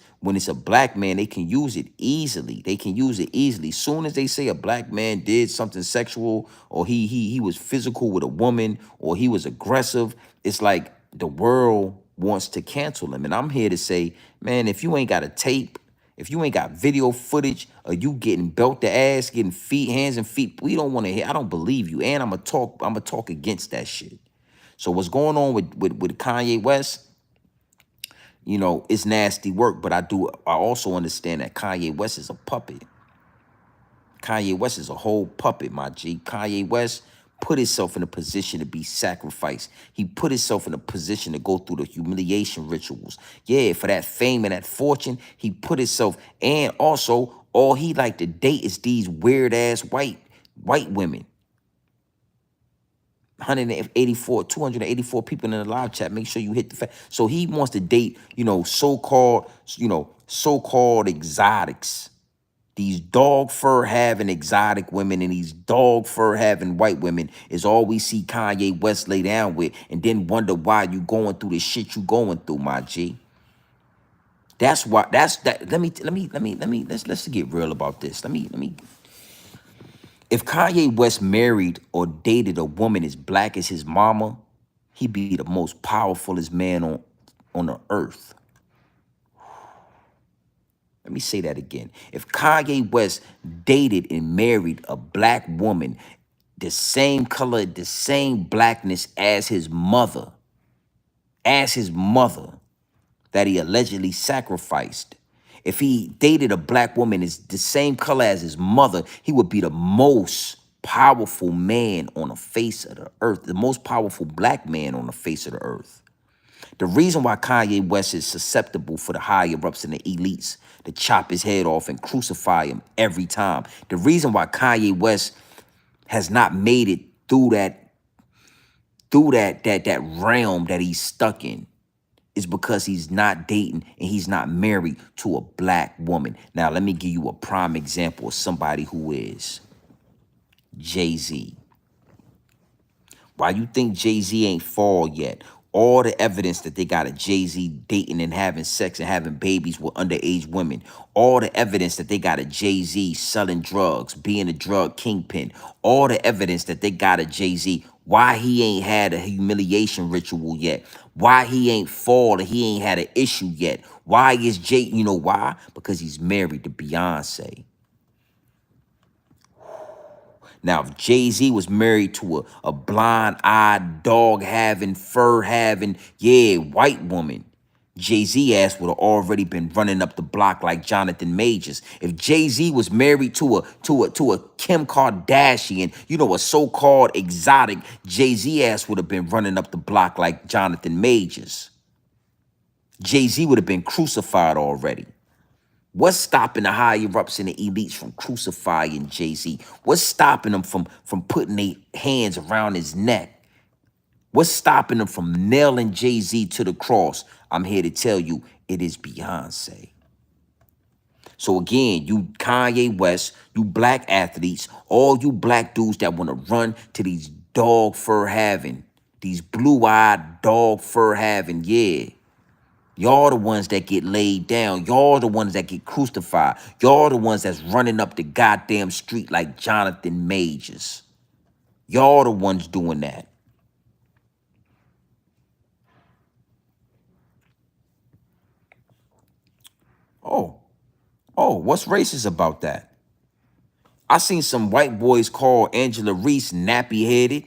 a black man, they can use it easily. They can use it easily. Soon as they say a black man did something sexual or he was physical with a woman or he was aggressive, it's like the world wants to cancel him. And I'm here to say, man, if you ain't got a tape, if you ain't got video footage of you getting belt the ass, getting hands and feet, we don't want to hear. I don't believe you. And I'm gonna talk against that shit. So what's going on with Kanye West, you know, it's nasty work, but I also understand that Kanye West is a puppet. Kanye West is a whole puppet, my G. Kanye West put himself in a position to be sacrificed. He put himself in a position to go through the humiliation rituals. Yeah, for that fame and that fortune, he put himself, and also all he like to date is these weird ass white women. 284 people in the live chat. Make sure you hit the so he wants to date, you know, so-called exotics. These dog fur having exotic women and these dog fur having white women is all we see Kanye West lay down with, and then wonder why you going through the shit you going through, my G. That's why. That's that. Let's get real about this. Let me. If Kanye West married or dated a woman as black as his mama, he'd be the most powerfulest man on the earth. Let me say that again. If Kanye West dated and married a black woman, the same color, the same blackness as his mother that he allegedly sacrificed. If he dated a black woman is the same color as his mother, he would be the most powerful man on the face of the earth, the most powerful black man on the face of the earth. The reason why Kanye West is susceptible for the higher ups and the elites to chop his head off and crucify him every time. The reason why Kanye West has not made it through that realm that he's stuck in is because he's not dating and he's not married to a black woman. Now, let me give you a prime example of somebody who is Jay-Z. Why you think Jay-Z ain't fall yet? All the evidence that they got of Jay-Z dating and having sex and having babies with underage women. All the evidence that they got of Jay-Z selling drugs, being a drug kingpin. All the evidence that they got of Jay-Z. Why he ain't had a humiliation ritual yet. Why he ain't fall and he ain't had an issue yet. Why is Jay, you know why? Because he's married to Beyonce. Now, if Jay-Z was married to a blind-eyed, dog-having, fur-having, yeah, white woman, Jay-Z ass would have already been running up the block like Jonathan Majors. If Jay-Z was married to a Kim Kardashian, you know, a so-called exotic, Jay-Z ass would have been running up the block like Jonathan Majors. Jay-Z would have been crucified already. What's stopping the higher ups and the elites from crucifying Jay-Z? What's stopping them from putting their hands around his neck? What's stopping them from nailing Jay-Z to the cross? I'm here to tell you, it is Beyonce. So again, you Kanye West, you black athletes, all you black dudes that want to run to these dog fur having, these blue-eyed dog fur having, yeah. Y'all the ones that get laid down. Y'all the ones that get crucified. Y'all the ones that's running up the goddamn street like Jonathan Majors. Y'all the ones doing that. What's racist about that? I seen some white boys call Angela Reese nappy-headed.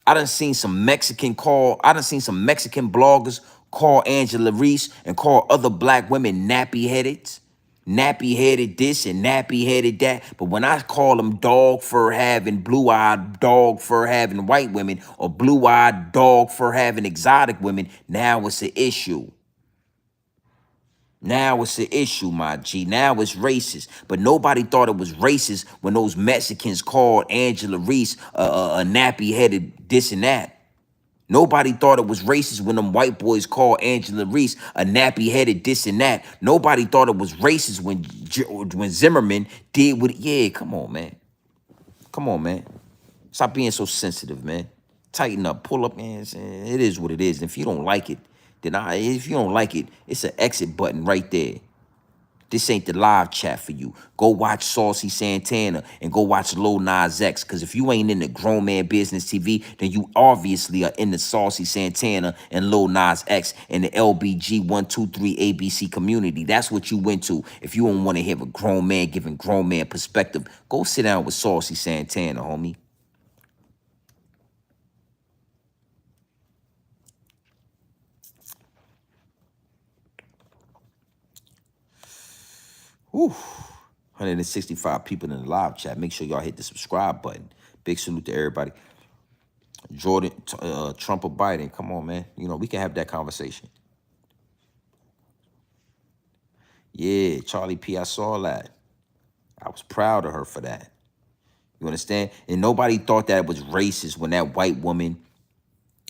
I done seen some Mexican bloggers call Angela Reese and call other black women nappy-headed. Nappy-headed this and nappy-headed that. But when I call them dog fur-having, blue-eyed, dog fur-having white women or blue-eyed, dog fur-having exotic women, now it's an issue. Now it's an issue, my G. Now it's racist. But nobody thought it was racist when those Mexicans called Angela Reese a nappy-headed this and that. Nobody thought it was racist when them white boys called Angela Reese a nappy-headed this and that. Nobody thought it was racist when Zimmerman did what... Yeah, come on, man. Come on, man. Stop being so sensitive, man. Tighten up, pull up, man. It is what it is. And if you don't like it, if you don't like it, it's an exit button right there. This ain't the live chat for you. Go watch Saucy Santana and go watch Lil Nas X. Because if you ain't in the Grown Man Business TV, then you obviously are in the Saucy Santana and Lil Nas X and the LBG 123 ABC community. That's what you went to. If you don't want to hear a grown man giving grown man perspective, go sit down with Saucy Santana, homie. Whew. 165 people in the live chat. Make sure y'all hit the subscribe button. Big salute to everybody. Jordan, Trump or Biden, come on, man. You know, we can have that conversation. Yeah, Charlie P, I saw that. I was proud of her for that. You understand? And nobody thought that it was racist when that white woman,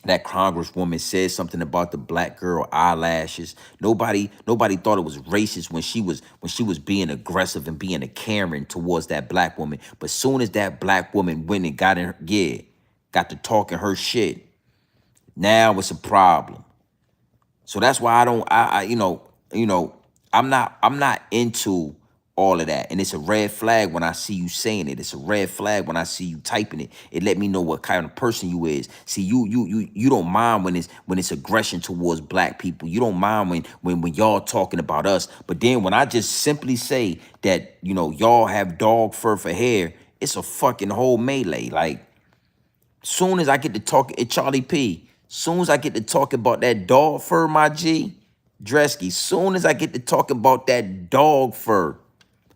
that congresswoman said something about the black girl eyelashes. Nobody thought it was racist when she was being aggressive and being a Karen towards that black woman. But soon as that black woman went and got in her, yeah, got to talking her shit, now it's a problem. So that's why I you know, you know, I'm not into all of that. And it's a red flag when I see you saying it. It's a red flag when I see you typing it. It let me know what kind of person you is. See, you don't mind when it's aggression towards black people. You don't mind when y'all talking about us. But then when I just simply say that, y'all have dog fur for hair, it's a fucking whole melee. Like, soon as I get to talk at Charlie P, soon as I get to talk about that dog fur, my G, Dresky, soon as I get to talk about that dog fur,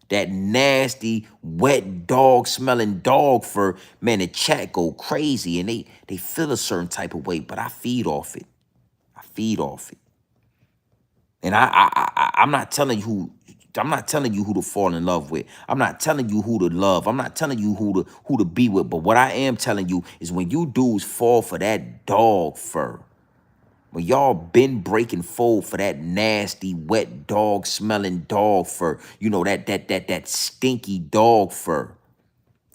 that nasty, wet dog smelling dog fur, man, the chat go crazy and they feel a certain type of way, but I feed off it. I feed off it. And I'm not telling you who to fall in love with. I'm not telling you who to love. I'm not telling you who to be with. But what I am telling you is when you dudes fall for that dog fur, when y'all been breaking fold for that nasty, wet dog smelling dog fur, that stinky dog fur.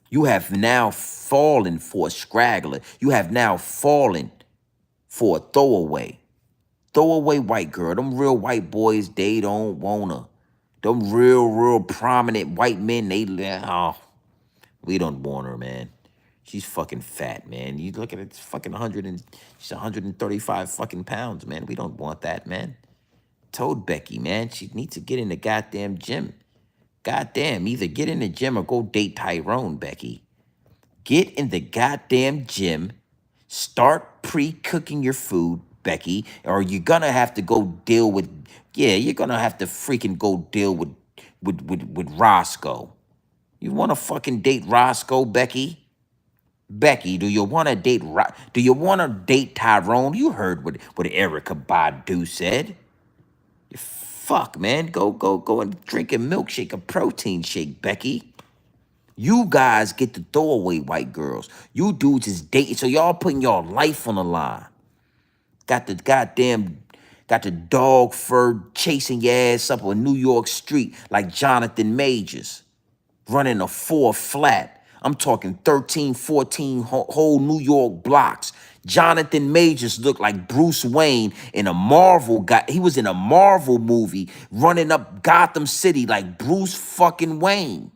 You have now fallen for a straggler. You have now fallen for a throwaway. Throwaway white girl. Them real white boys, they don't wanna. Them real prominent white men, we don't want her, man. She's fucking fat, man. You look at it, it's fucking she's 135 fucking pounds, man. We don't want that, man. Told Becky, man, she needs to get in the goddamn gym. Goddamn, either get in the gym or go date Tyrone, Becky. Get in the goddamn gym. Start pre-cooking your food, Becky, or you're gonna have to go deal with, you're gonna have to freaking go deal with Roscoe. You wanna fucking date Roscoe, Becky? Becky, do you wanna date do you wanna date Tyrone? You heard what Erica Badu said. Fuck, man. Go and drink a milkshake, a protein shake, Becky. You guys get the throwaway white girls. You dudes is dating, so y'all putting y'all life on the line. Got the dog fur chasing your ass up a New York street like Jonathan Majors, running a 4 flat. I'm talking 13, 14 whole New York blocks. Jonathan Majors looked like Bruce Wayne in a Marvel guy. He was in a Marvel movie running up Gotham City like Bruce fucking Wayne.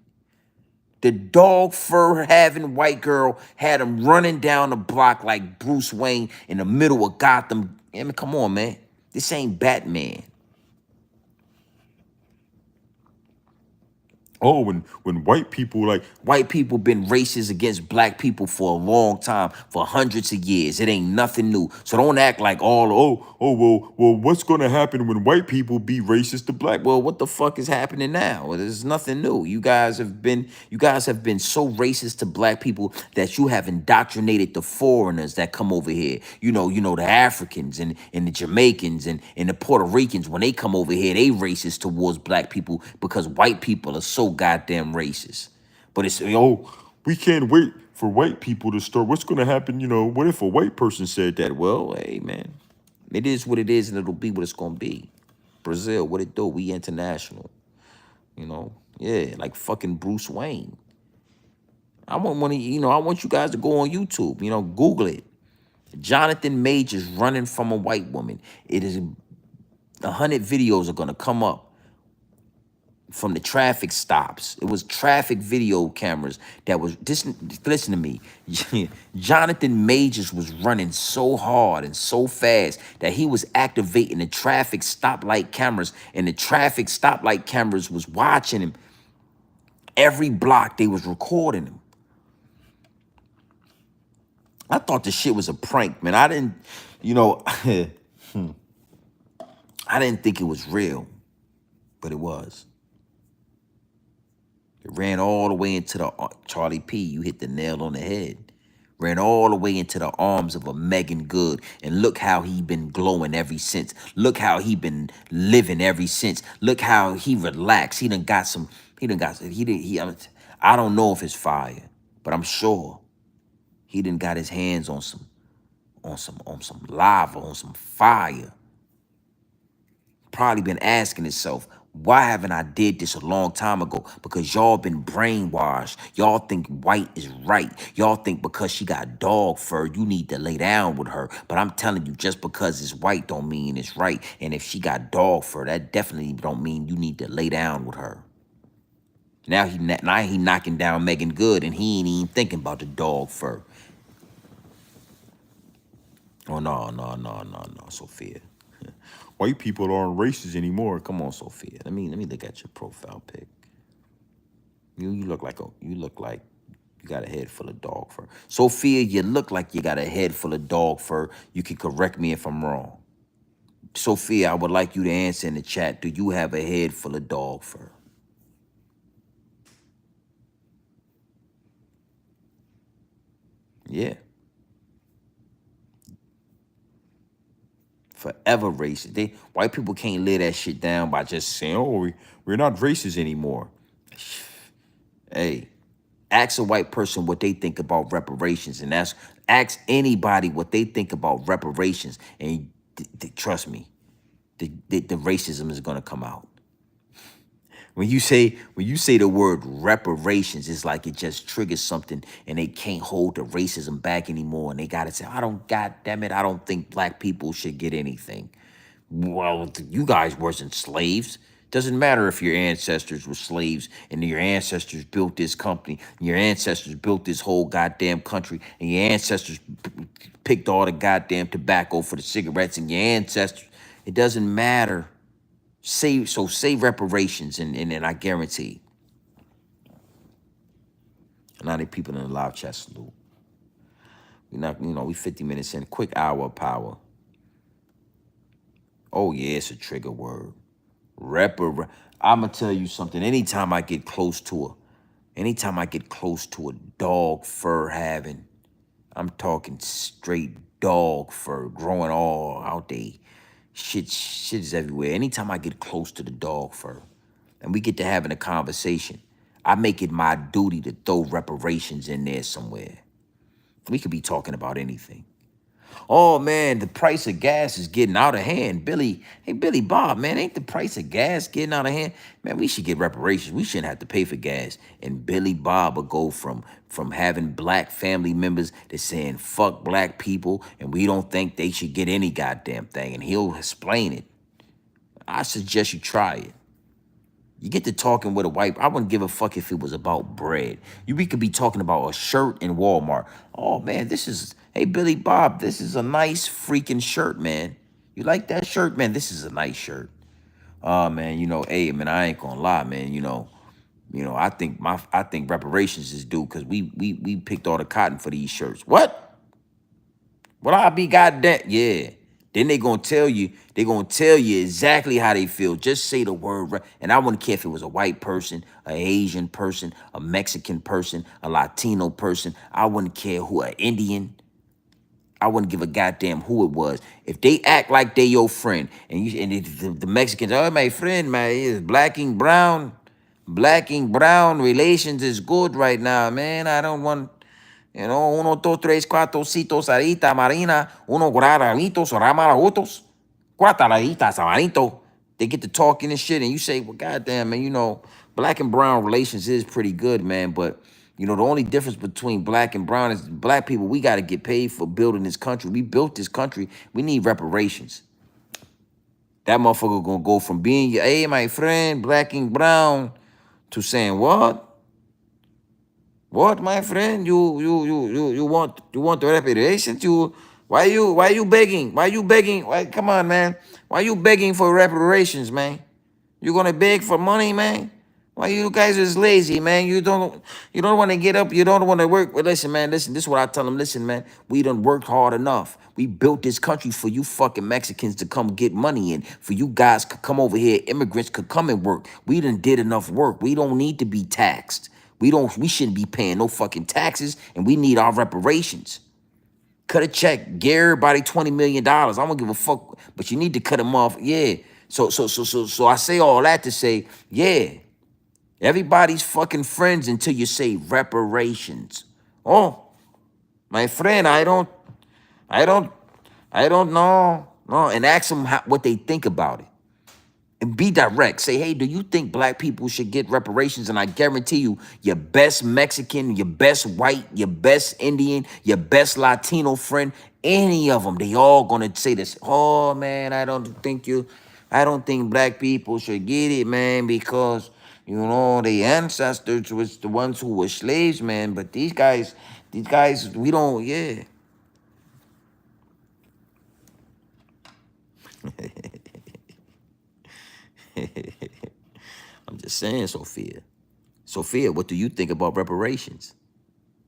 The dog fur having white girl had him running down the block like Bruce Wayne in the middle of Gotham. I mean, come on, man. This ain't Batman. Oh, when white people been racist against black people for a long time, for hundreds of years. It ain't nothing new. So don't act like well, what's gonna happen when white people be racist to black? Well, what the fuck is happening now? Well, there's nothing new. You guys have been so racist to black people that you have indoctrinated the foreigners that come over here. The Africans and the Jamaicans and the Puerto Ricans, when they come over here, they racist towards black people because white people are so goddamn racist. But it's, we can't wait for white people to start. What's going to happen? What if a white person said that? Well, hey, man, it is what it is and it'll be what it's going to be. Brazil, what it do? We international, Yeah, like fucking Bruce Wayne. I want you guys to go on YouTube, Google it. Jonathan Majors running from a white woman. It is 100 videos are gonna come up from the traffic stops. It was traffic video cameras that was this. Listen to me. Jonathan Majors was running so hard and so fast that he was activating the traffic stoplight cameras, and the traffic stoplight cameras was watching him. Every block they was recording him. I thought the shit was a prank, man. I didn't, I didn't think it was real, but it was. It ran all the way into the Charlie P. You hit the nail on the head. Ran all the way into the arms of a Megan Good, and look how he been glowing ever since. Look how he been living ever since. Look how he relaxed. He done got some. He done got. He did. He. I don't know if it's fire, but I'm sure he done got his hands on some lava, on some fire. Probably been asking himself, Why haven't I did this a long time ago? Because y'all been brainwashed. Y'all think white is right. Y'all think because she got dog fur, you need to lay down with her. But I'm telling you, just because it's white don't mean it's right. And if she got dog fur, that definitely don't mean you need to lay down with her. Now he knocking down Megan Good, and he ain't even thinking about the dog fur. Oh no, Sophia. White people aren't racist anymore. Come on, Sophia. Let me look at your profile pic. You look like you got a head full of dog fur. Sophia, you look like you got a head full of dog fur. You can correct me if I'm wrong. Sophia, I would like you to answer in the chat. Do you have a head full of dog fur? Yeah. Forever racist. White people can't lay that shit down by just saying, "Oh, we're not racist anymore." Hey, ask a white person what they think about reparations, and ask anybody what they think about reparations, and trust me, the racism is gonna come out. When you say the word reparations, it's like it just triggers something, and they can't hold the racism back anymore, and they gotta say, God damn it, I don't think black people should get anything. Well, you guys wasn't slaves. Doesn't matter if your ancestors were slaves and your ancestors built this company, and your ancestors built this whole goddamn country, and your ancestors picked all the goddamn tobacco for the cigarettes, and your ancestors. It doesn't matter. Say reparations, and I guarantee. Now the people in the live chat salute. We 50 minutes in, quick hour of power. Oh yeah, it's a trigger word. I'ma tell you something. Anytime I get close to a dog fur having, I'm talking straight dog fur growing all out there. Shit is everywhere. Anytime I get close to the dog fur and we get to having a conversation, I make it my duty to throw reparations in there somewhere. We could be talking about anything. Oh man, the price of gas is getting out of hand. Billy Bob, man, ain't the price of gas getting out of hand? Man, we should get reparations. We shouldn't have to pay for gas. And Billy Bob will go from having black family members to saying fuck black people and we don't think they should get any goddamn thing. And he'll explain it. I suggest you try it. You get to talking with a white. I wouldn't give a fuck if it was about bread. We could be talking about a shirt in Walmart. Oh man, hey Billy Bob, this is a nice freaking shirt, man. You like that shirt, man? This is a nice shirt. Oh man, hey man, I ain't gonna lie, man. I think reparations is due because we picked all the cotton for these shirts. What? Well, I be goddamn, yeah. Then they gonna tell you exactly how they feel. Just say the word, and I wouldn't care if it was a white person, an Asian person, a Mexican person, a Latino person. I wouldn't care who, an Indian. I wouldn't give a goddamn who it was. If they act like they your friend, the Mexicans, oh my friend, man, is black and brown relations is good right now, man. I don't want. Uno, dos, tres, cuatro, citos, arita, marina, uno, guararitos, ramaragutos, cuataraditas, samarito. They get to talking and shit, and you say, well, goddamn, man, black and brown relations is pretty good, man, but, the only difference between black and brown is black people, we got to get paid for building this country. We built this country. We need reparations. That motherfucker gonna go from being, hey, my friend, black and brown, to saying, what? What, my friend? You want the reparations? Why you begging? Why you begging? Come on, man. Why you begging for reparations, man? You gonna beg for money, man? Why you guys is lazy, man? You don't want to get up. You don't want to work. Well, listen, man. Listen, this is what I tell them. Listen, man. We done worked hard enough. We built this country for you fucking Mexicans to come get money in. For you guys to come over here. Immigrants could come and work. We done did enough work. We don't need to be taxed. We shouldn't be paying no fucking taxes, and we need our reparations. Cut a check, give everybody $20 million. I don't give a fuck, but you need to cut them off. Yeah. So I say all that to say, yeah, everybody's fucking friends until you say reparations. Oh, my friend, I don't know. No, and ask them what they think about it. and be direct. Say, hey, do you think black people should get reparations? And I guarantee you, your best Mexican, your best white, your best Indian, your best Latino friend, any of them, they all gonna say this. Oh man, I don't think black people should get it, man, because you know the ancestors was the ones who were slaves, man. But these guys, we don't, yeah. I'm just saying, Sophia. Sophia, what do you think about reparations?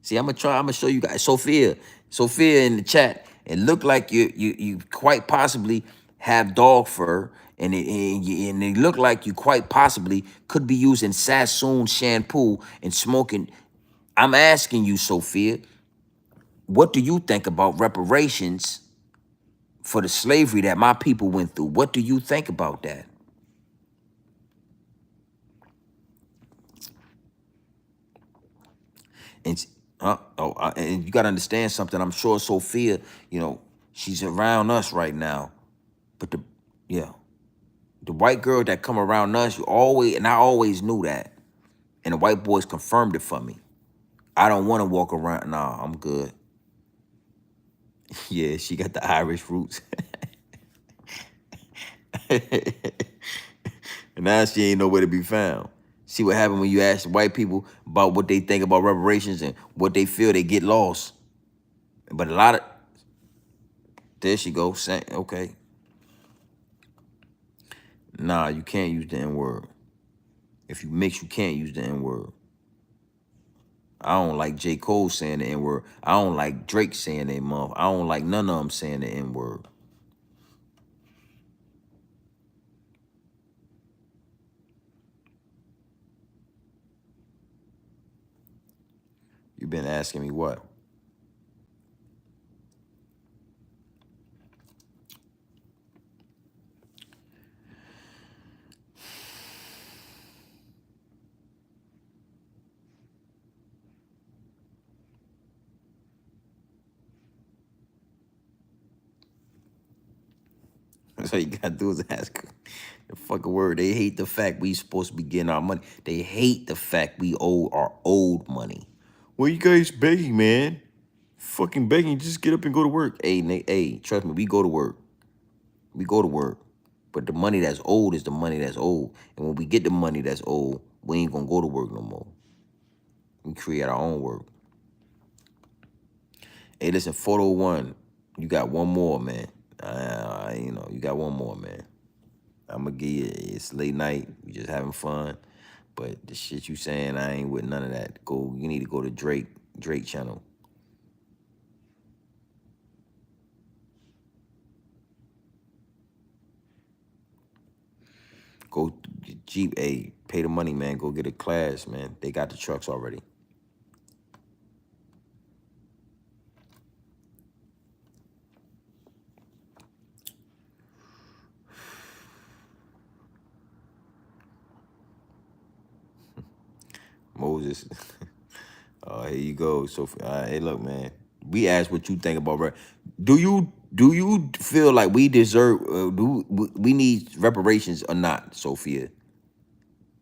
See, I'm gonna show you guys. Sophia in the chat. It looked like you quite possibly have dog fur, and it looked like you quite possibly could be using Sassoon shampoo and smoking. I'm asking you, Sophia, what do you think about reparations for the slavery that my people went through? What do you think about that? And and you got to understand something. I'm sure Sophia, you know, she's around us right now. But yeah, the white girl that come around us, you always, and I always knew that. And the white boys confirmed it for me. I don't want to walk around. Nah, I'm good. Yeah, she got the Irish roots. And now she ain't nowhere to be found. See what happened when you ask white people about what they think about reparations and what they feel, they get lost. But a lot of, there she go, okay. Nah, you can't use the N-word. If you mix, you can't use the N-word. I don't like J. Cole saying the N-word. I don't like Drake saying that mother. I don't like none of them saying the N-word. You been asking me what? That's all you gotta do is ask the fucking word. They hate the fact we supposed to be getting our money. They hate the fact we owe our old money. Well, you guys begging, man. Fucking begging, just get up and go to work. Hey, Nick, hey, trust me, we go to work. We go to work. But the money that's old is the money that's old. And when we get the money that's old, we ain't gonna go to work no more. We create our own work. Hey, listen, photo one, you got one more, man. You know, you got one more, man. I'm gonna give you, it's late night, we just having fun. But the shit you saying, I ain't with none of that. You need to go to Drake channel. Go Jeep, hey, pay the money, man. Go get a class, man. They got the trucks already. Moses. Oh, here you go. So, hey, look, man. We asked what you think about Do you feel like we deserve? We need reparations or not, Sophia?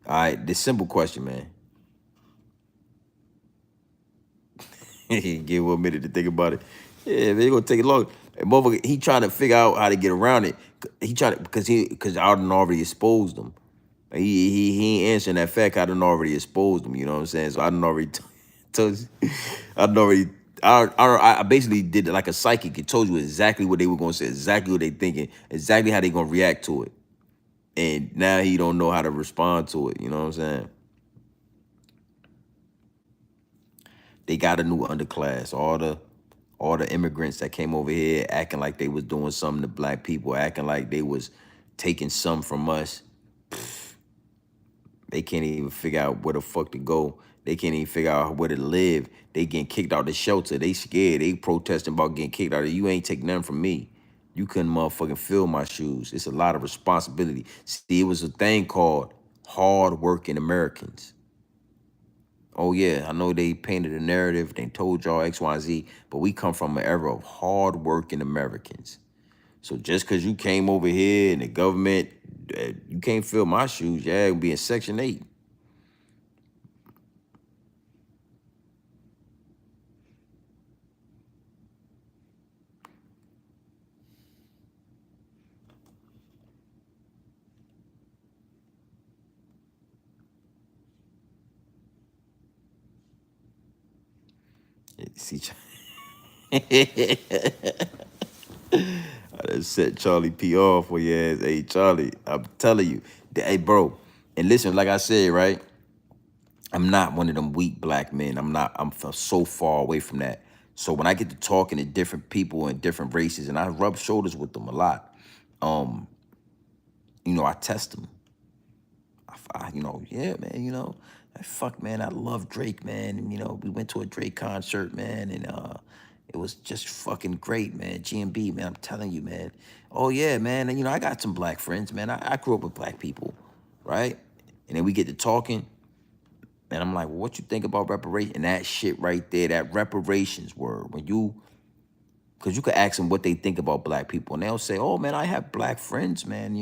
All right, this simple question, man. Give 1 minute to think about it. Yeah, they gonna take it long. And motherfucker, he trying to figure out how to get around it. He trying to because I done already exposed him. He ain't answering that fact. I done already exposed him. You know what I'm saying? So I done already told you. I done already. I basically did it like a psychic. It told you exactly what they were gonna say, exactly what they thinking, exactly how they gonna react to it. And now he don't know how to respond to it. You know what I'm saying? They got a new underclass. All the immigrants that came over here acting like they was doing something to black people, acting like they was taking some from us. They can't even figure out where the fuck to go. They can't even figure out where to live. They getting kicked out the shelter. They scared. They protesting about getting kicked out. You ain't taking nothing from me. You couldn't motherfucking fill my shoes. It's a lot of responsibility. See, it was a thing called hard-working Americans. Oh yeah, I know they painted a narrative, they told y'all X, Y, Z, but we come from an era of hard-working Americans. So just because you came over here and the government You can't fill my shoes. Yeah, it'll be in Section 8. See, I done set Charlie P off for your ass. Hey, Charlie, I'm telling you. Hey, bro. And listen, like I said, right? I'm not one of them weak black men. I'm not. So far away from that. So when I get to talking to different people and different races, and I rub shoulders with them a lot, um, I test them. Yeah, man, fuck, man, I love Drake, man. And, we went to a Drake concert, man, and it was just fucking great, man. GMB, man, I'm telling you, man. Oh, yeah, man. And, I got some black friends, man. I grew up with black people, right? And then we get to talking, and I'm like, well, what you think about reparations? And that shit right there, that reparations word, because you could ask them what they think about black people, and they'll say, "Oh man, I have black friends, man.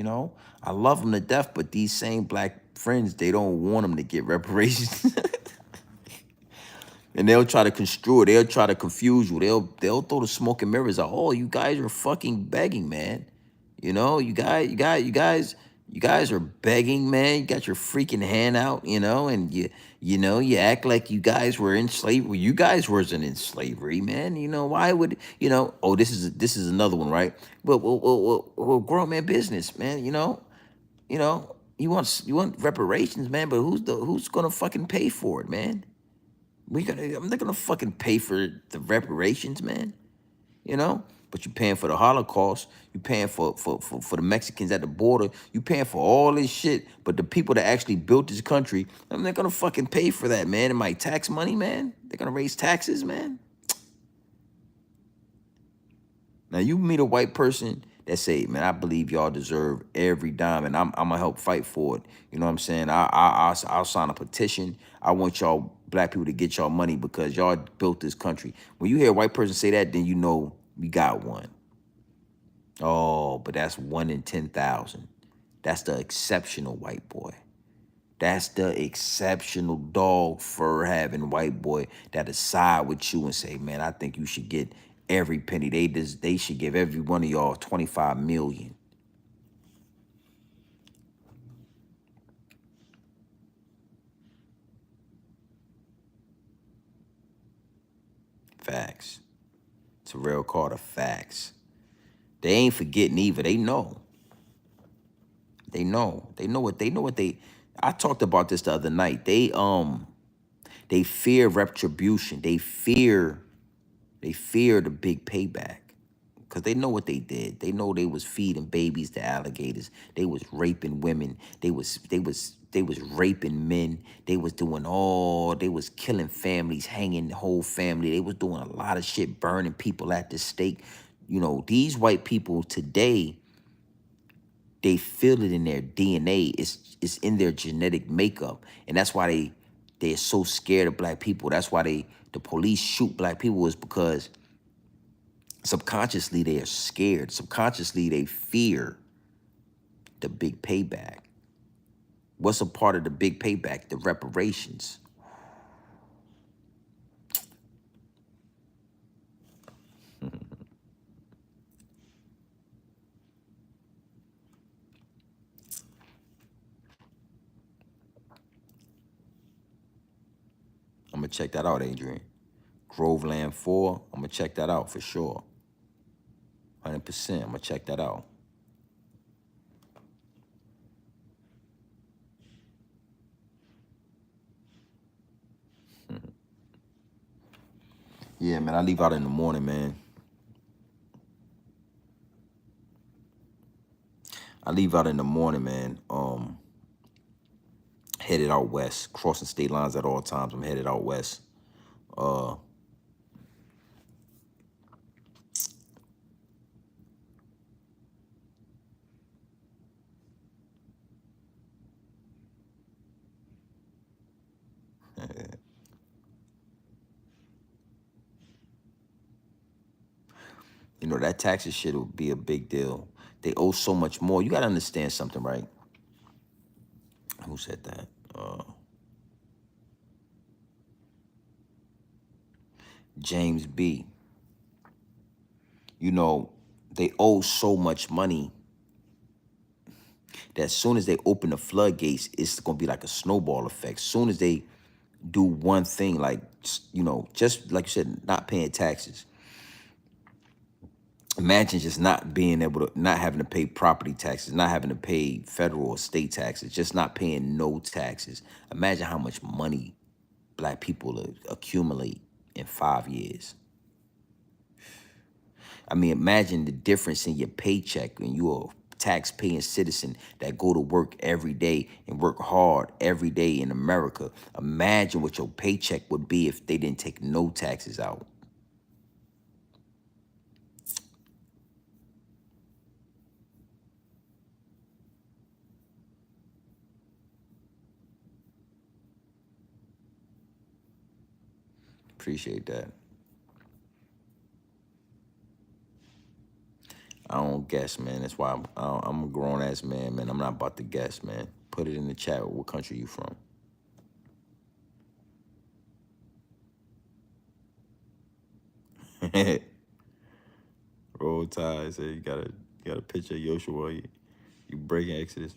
I love them to death, but these same black friends, they don't want them to get reparations." And they'll try to construe it. They'll try to confuse you. They'll throw the smoke and mirrors out. Oh, you guys are fucking begging, man. You guys are begging, man. You got your freaking hand out, and you act like you guys were in slavery. You guys wasn't in slavery, man. Why would Oh, this is another one, right? Well, grown man business, man. You want reparations, man. But who's gonna fucking pay for it, man? I'm not gonna fucking pay for the reparations, man. But you're paying for the Holocaust. You're paying for the Mexicans at the border. You paying for all this shit. But the people that actually built this country, I'm not gonna fucking pay for that, man. And my tax money, man. They're gonna raise taxes, man. Now you meet a white person that say, man, I believe y'all deserve every dime, and I'm gonna help fight for it. You know what I'm saying? I'll sign a petition. I want y'all black people to get y'all money because y'all built this country. When you hear a white person say that, then you know we got one. Oh, but that's 1 in 10,000. That's the exceptional white boy. That's the exceptional dog fur having white boy that'll side with you and say, man, I think you should get every penny. They should give every one of y'all 25 million. Facts. It's a real call to facts. They ain't forgetting either. They know. They know. They I talked about this the other night. They fear retribution. They fear the big payback. Cause they know what they did. They know they was feeding babies to alligators. They was raping women. They was raping men. They was killing families, hanging the whole family. They was doing a lot of shit, burning people at the stake. These white people today, they feel it in their DNA. It's in their genetic makeup. And that's why they're so scared of black people. That's why the police shoot black people, is because subconsciously they are scared. Subconsciously they fear the big payback. What's a part of the big payback? The reparations. I'm gonna check that out, Adrian. Groveland 4. I'm gonna check that out for sure. 100%. I'm gonna check that out. Yeah, man. I leave out in the morning, man. I leave out in the morning, man. Headed out west, crossing state lines at all times. I'm headed out west. Uh, that taxes shit will be a big deal. They owe so much more. You gotta understand something, right? Who said that? James B. You know, they owe so much money that as soon as they open the floodgates, it's gonna be like a snowball effect. As soon as they do one thing, like, you know, just like you said, not paying taxes. Imagine just not being able to, not having to pay property taxes, not having to pay federal or state taxes, just not paying no taxes. Imagine how much money black people accumulate in 5 years. I mean, imagine the difference in your paycheck when you're a tax-paying citizen that go to work every day and work hard every day in America. Imagine what your paycheck would be if they didn't take no taxes out. Appreciate that. I don't guess, man. That's why I'm a grown ass man, man. I'm not about to guess, man. Put it in the chat. What country you from? Roll Tide say you got a picture of Yoshua. You breaking Exodus.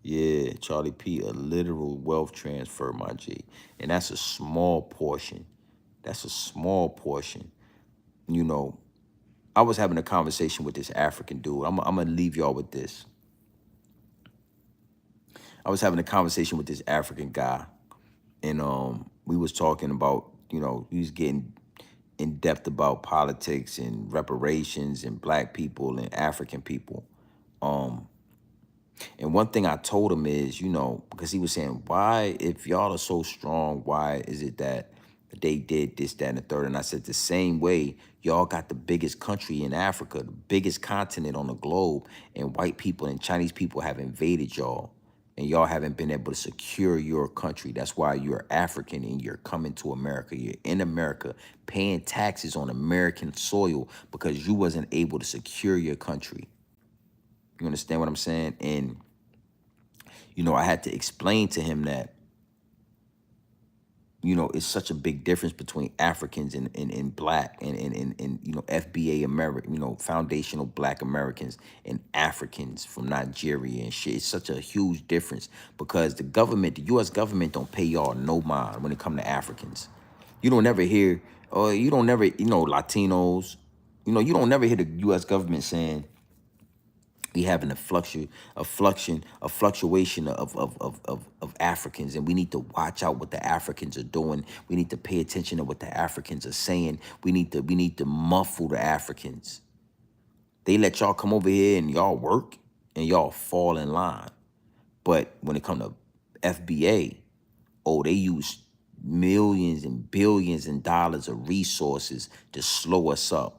Yeah, Charlie P, a literal wealth transfer, my G. And that's a small portion. That's a small portion. You know, I was having a conversation with this African dude. I'm gonna leave y'all with this. I was having a conversation with this African guy, and we was talking about, you know, he was getting in depth about politics and reparations and black people and African people. Um, And one thing I told him is, you know, because he was saying, why, if y'all are so strong, why is it that they did this, that, and the third? And I said, the same way y'all got the biggest country in Africa, the biggest continent on the globe, and white people and Chinese people have invaded y'all. And y'all haven't been able to secure your country. That's why you're African and you're coming to America. You're in America paying taxes on American soil because you wasn't able to secure your country. You understand what I'm saying? And you know, I had to explain to him that, you know, it's such a big difference between Africans and black and you know, FBA American, you know, foundational black Americans and Africans from Nigeria and shit. It's such a huge difference because the government, the US government don't pay y'all no mind when it come to Africans. You don't never hear, or you don't never, you know, Latinos, you know, you don't never hear the US government saying, we having a fluctuation of Africans, and we need to watch out what the Africans are doing. We need to pay attention to what the Africans are saying. We need to muffle the Africans. They let y'all come over here and y'all work and y'all fall in line. But when it come to FBA, oh, they use millions and billions and dollars of resources to slow us up.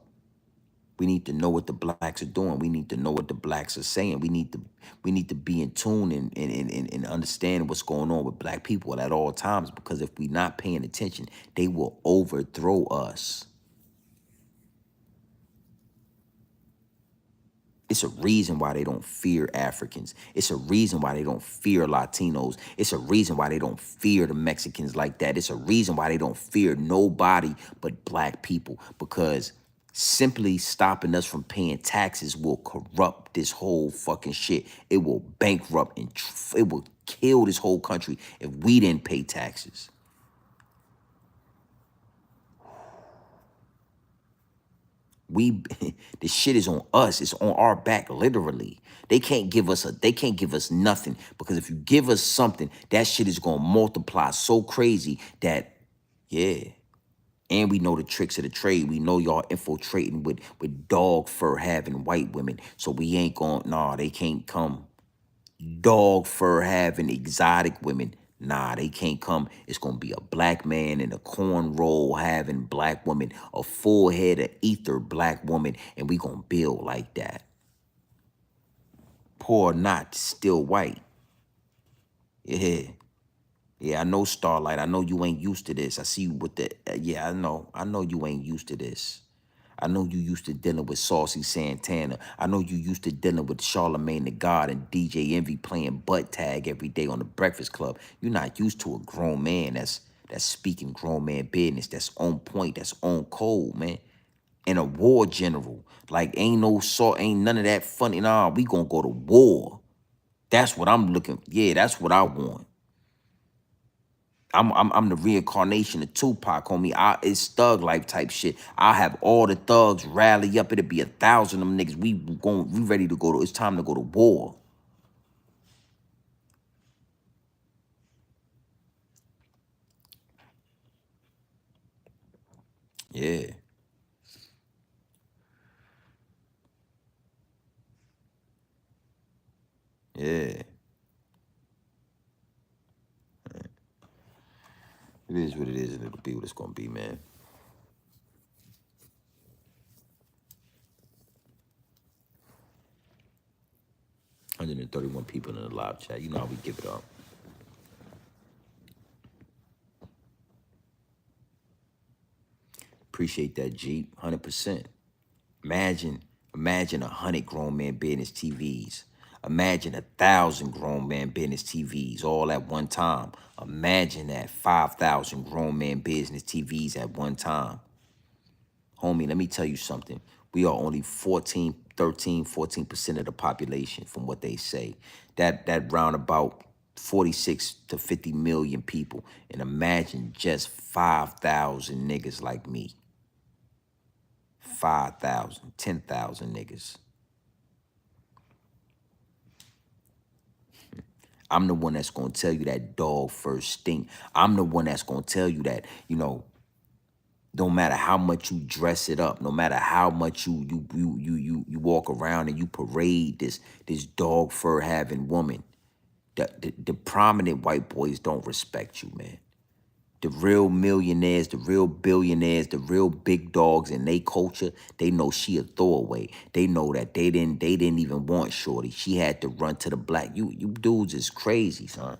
We need to know what the blacks are doing. We need to know what the blacks are saying. We need to be in tune and understand what's going on with black people at all times, because if we're not paying attention, they will overthrow us. It's a reason why they don't fear Africans. It's a reason why they don't fear Latinos. It's a reason why they don't fear the Mexicans like that. It's a reason why they don't fear nobody but black people, because simply stopping us from paying taxes will corrupt this whole fucking shit. It will bankrupt and it will kill this whole country if we didn't pay taxes. We the shit is on us. It's on our back, literally. They can't give us nothing, because if you give us something, that shit is gonna multiply so crazy that, yeah. And we know the tricks of the trade. We know y'all infiltrating with dog fur having white women. So we ain't gonna, nah, they can't come. Dog fur having exotic women. Nah, they can't come. It's gonna be a black man and a cornrow having black woman, a full head of ether black woman, and we gonna build like that. Poor or not, still white. Yeah. Yeah, I know Starlight. I know you ain't used to this. I see you with the yeah, I know. I know you ain't used to this. I know you used to dealing with Saucy Santana. I know you used to dealing with Charlemagne the God and DJ Envy playing butt tag every day on the Breakfast Club. You're not used to a grown man that's speaking grown man business, that's on point, that's on code, man. And a war general. Like ain't no sort, ain't none of that funny. Nah, we gonna go to war. That's what I'm looking. Yeah, that's what I want. I'm the reincarnation of Tupac, homie. It's thug life type shit. I have all the thugs rally up. It'll be 1,000 of them niggas. We ready to go to. It's time to go to war. Yeah, yeah. It is what it is, and it'll be what it's gonna be, man. 131 people in the live chat. You know how we give it up. Appreciate that, Jeep. 100%. Imagine 100 grown man business TVs. Imagine 1,000 grown man business TVs all at one time. Imagine that 5,000 grown man business TVs at one time. Homie, let me tell you something. We are only 14, 13, 14% of the population from what they say. That round about 46 to 50 million people. And imagine just 5,000 niggas like me. 5,000, 10,000 niggas. I'm the one that's gonna tell you that dog first stink. I'm the one that's gonna tell you that, no matter how much you dress it up, no matter how much you walk around and you parade this dog fur having woman, the prominent white boys don't respect you, man. The real millionaires, the real billionaires, the real big dogs in they culture, they know she a throwaway. They know that they didn't even want Shorty. She had to run to the black. You dudes is crazy, son.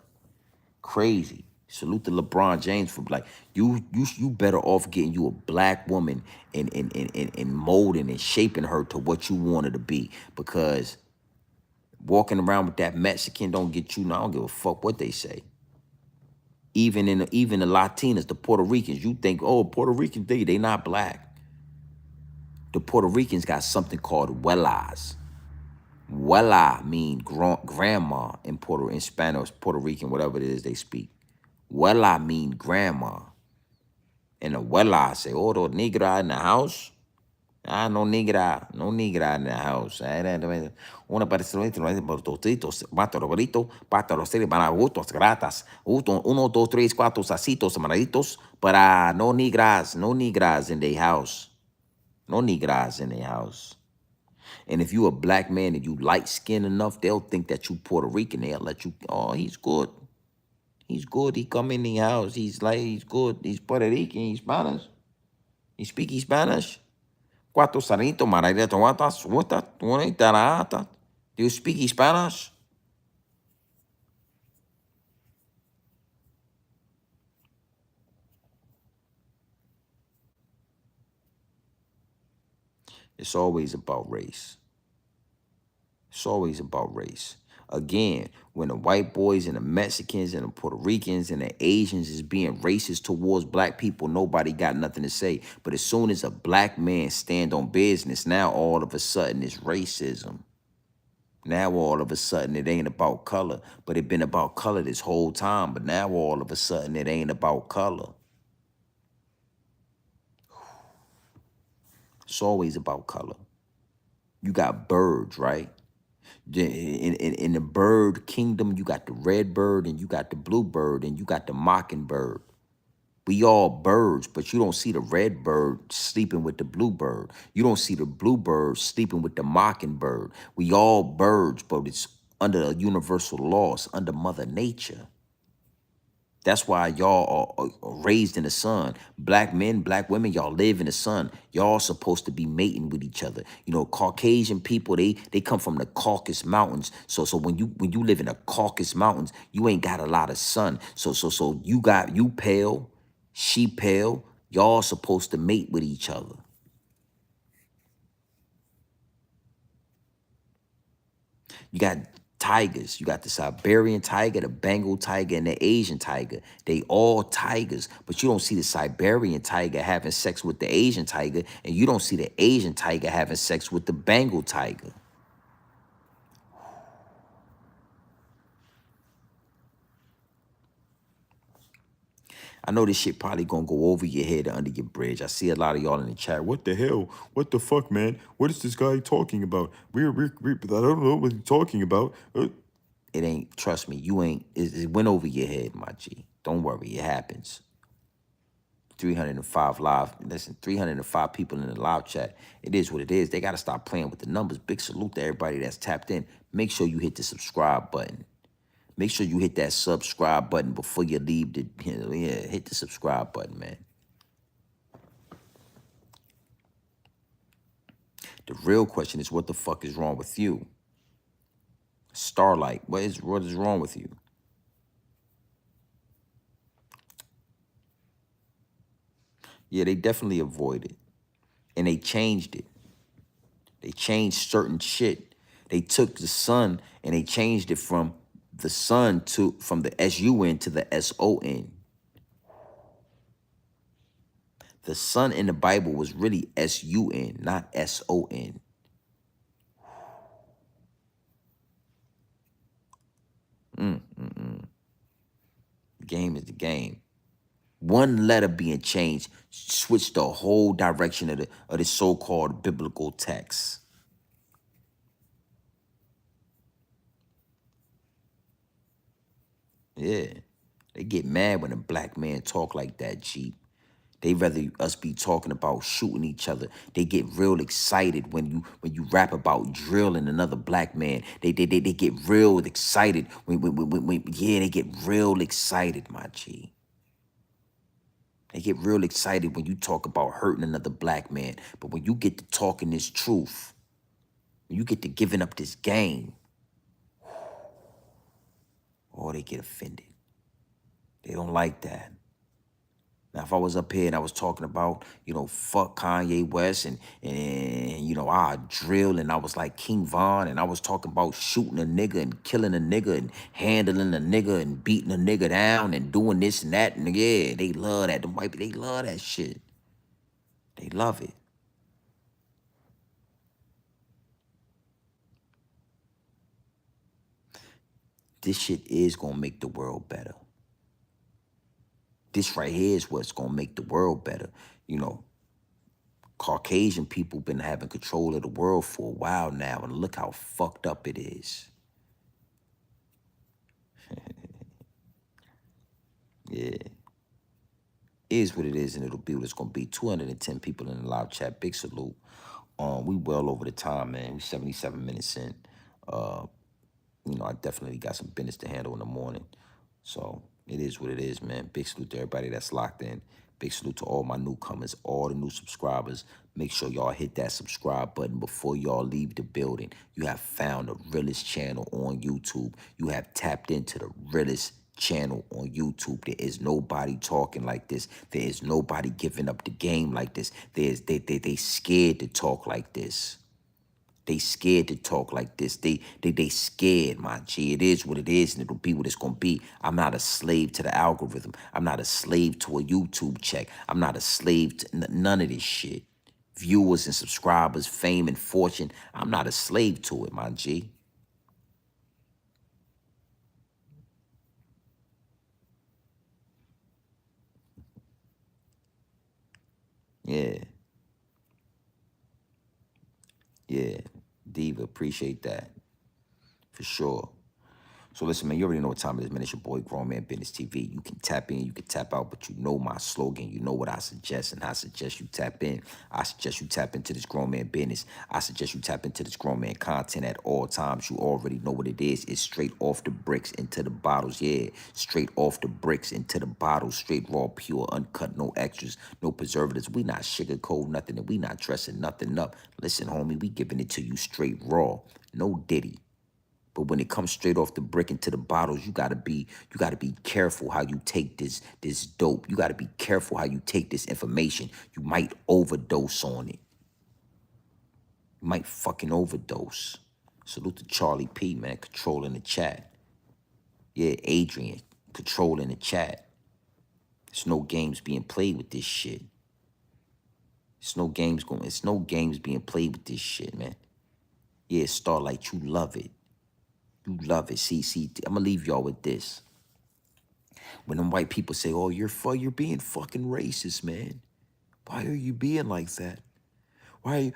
Crazy. Salute to LeBron James for like you better off getting you a black woman and molding and shaping her to what you want her to be. Because walking around with that Mexican don't get you. No, I don't give a fuck what they say. Even the Latinas, the Puerto Ricans, you think, oh, Puerto Ricans, they not black. The Puerto Ricans got something called huelas. Huela mean grandma in Spanish, Puerto Rican, whatever it is they speak. Huela mean grandma. And the huela say, oh, the negra in the house? Ah, no negra in the house. Una personita, tostitos, cuatro burritos, cuatro los tres maragustos, gratas, uno, dos, tres, cuatro sacitos, maraditos, para no negras in the house. No negras in the house. And if you a black man and you light skinned enough, they'll think that you Puerto Rican. They'll let you, oh, he's good. He's good. He come in the house. He's good. He's Puerto Rican. He's Spanish. He speak Spanish. Cuatro sanitos, maravillas, tomatas, what one tarata. Do you speak Spanish? It's always about race. It's always about race. Again, when the white boys and the Mexicans and the Puerto Ricans and the Asians is being racist towards black people, nobody got nothing to say. But as soon as a black man stand on business, now all of a sudden it's racism. Now all of a sudden it ain't about color, but it been about color this whole time. But now all of a sudden it ain't about color. It's always about color. You got birds, right? In the bird kingdom, you got the red bird and you got the blue bird and you got the mockingbird. We all birds, but you don't see the red bird sleeping with the blue bird. You don't see the blue bird sleeping with the mockingbird. We all birds, but it's under a universal law. It's under Mother Nature. That's why y'all are raised in the sun. Black men, black women, y'all live in the sun. Y'all supposed to be mating with each other. You know, Caucasian people, they come from the Caucasus Mountains. So when you live in the Caucasus Mountains, you ain't got a lot of sun. So you pale, she pale. Y'all supposed to mate with each other. You got tigers. You got the Siberian tiger, the Bengal tiger, and the Asian tiger. They all tigers, but you don't see the Siberian tiger having sex with the Asian tiger, and you don't see the Asian tiger having sex with the Bengal tiger. I know this shit probably gonna go over your head or under your bridge. I see a lot of y'all in the chat. What the hell? What the fuck, man? What is this guy talking about? I don't know what he's talking about. It ain't, trust me, you ain't, it went over your head, my G. Don't worry, it happens. 305 live, listen, 305 people in the live chat. It is what it is. They got to stop playing with the numbers. Big salute to everybody that's tapped in. Make sure you hit the subscribe button. Make sure you hit that subscribe button before you leave the, yeah, hit the subscribe button, man. The real question is, what the fuck is wrong with you? Starlight, what is wrong with you? Yeah, they definitely avoided, and they changed it. They changed certain shit. They took the sun and they changed it from the sun to, from the S-U-N to the S-O-N. The sun in the Bible was really S-U-N, not S-O-N. The game is the game. One letter being changed switched the whole direction of the so-called biblical text. Yeah. They get mad when a black man talk like that, G. They rather us be talking about shooting each other. They get real excited when you rap about drilling another black man. They get real excited when yeah, they get real excited, my G. They get real excited when you talk about hurting another black man. But when you get to talking this truth, when you get to giving up this game, oh, they get offended. They don't like that. Now, if I was up here and I was talking about, fuck Kanye West and I drill and I was like King Von and I was talking about shooting a nigga and killing a nigga and handling a nigga and beating a nigga down and doing this and that, and yeah, they love that. The white people, they love that shit. They love it. This shit is gonna make the world better. This right here is what's gonna make the world better. You know, Caucasian people been having control of the world for a while now, and look how fucked up it is. Yeah. Is what it is, and it'll be what it's gonna be. 210 people in the live chat. Big salute. We well over the time, man. We 77 minutes in. Uh, I definitely got some business to handle in the morning. So it is what it is, man. Big salute to everybody that's locked in. Big salute to all my newcomers, all the new subscribers. Make sure y'all hit that subscribe button before y'all leave the building. You have found the Realest channel on YouTube. You have tapped into the Realest channel on YouTube. There is nobody talking like this. There is nobody giving up the game like this. They scared to talk like this. They scared to talk like this. They scared, my G. It is what it is, and it'll be what it's gonna be. I'm not a slave to the algorithm. I'm not a slave to a YouTube check. I'm not a slave to none of this shit. Viewers and subscribers, fame and fortune. I'm not a slave to it, my G. Yeah, yeah. Diva, appreciate that. For sure. So listen, man, you already know what time it is, man. It's your boy, Grown Man Business TV. You can tap in, you can tap out, but you know my slogan. You know what I suggest, and I suggest you tap in. I suggest you tap into this Grown Man business. I suggest you tap into this Grown Man content at all times. You already know what it is. It's straight off the bricks into the bottles, yeah. Straight off the bricks into the bottles. Straight raw, pure, uncut, no extras, no preservatives. We not sugarcoat nothing, and we not dressing nothing up. Listen, homie, we giving it to you straight raw. No diddy. But when it comes straight off the brick into the bottles, you gotta be careful how you take this dope. You gotta be careful how you take this information. You might overdose on it. You might fucking overdose. Salute to Charlie P, man, controlling the chat. Yeah, Adrian, controlling the chat. There's no games being played with this shit. It's no games being played with this shit, man. Yeah, Starlight, you love it. You love it. See, I'm gonna leave y'all with this. When them white people say, "Oh, you're being fucking racist, man. Why are you being like that? Why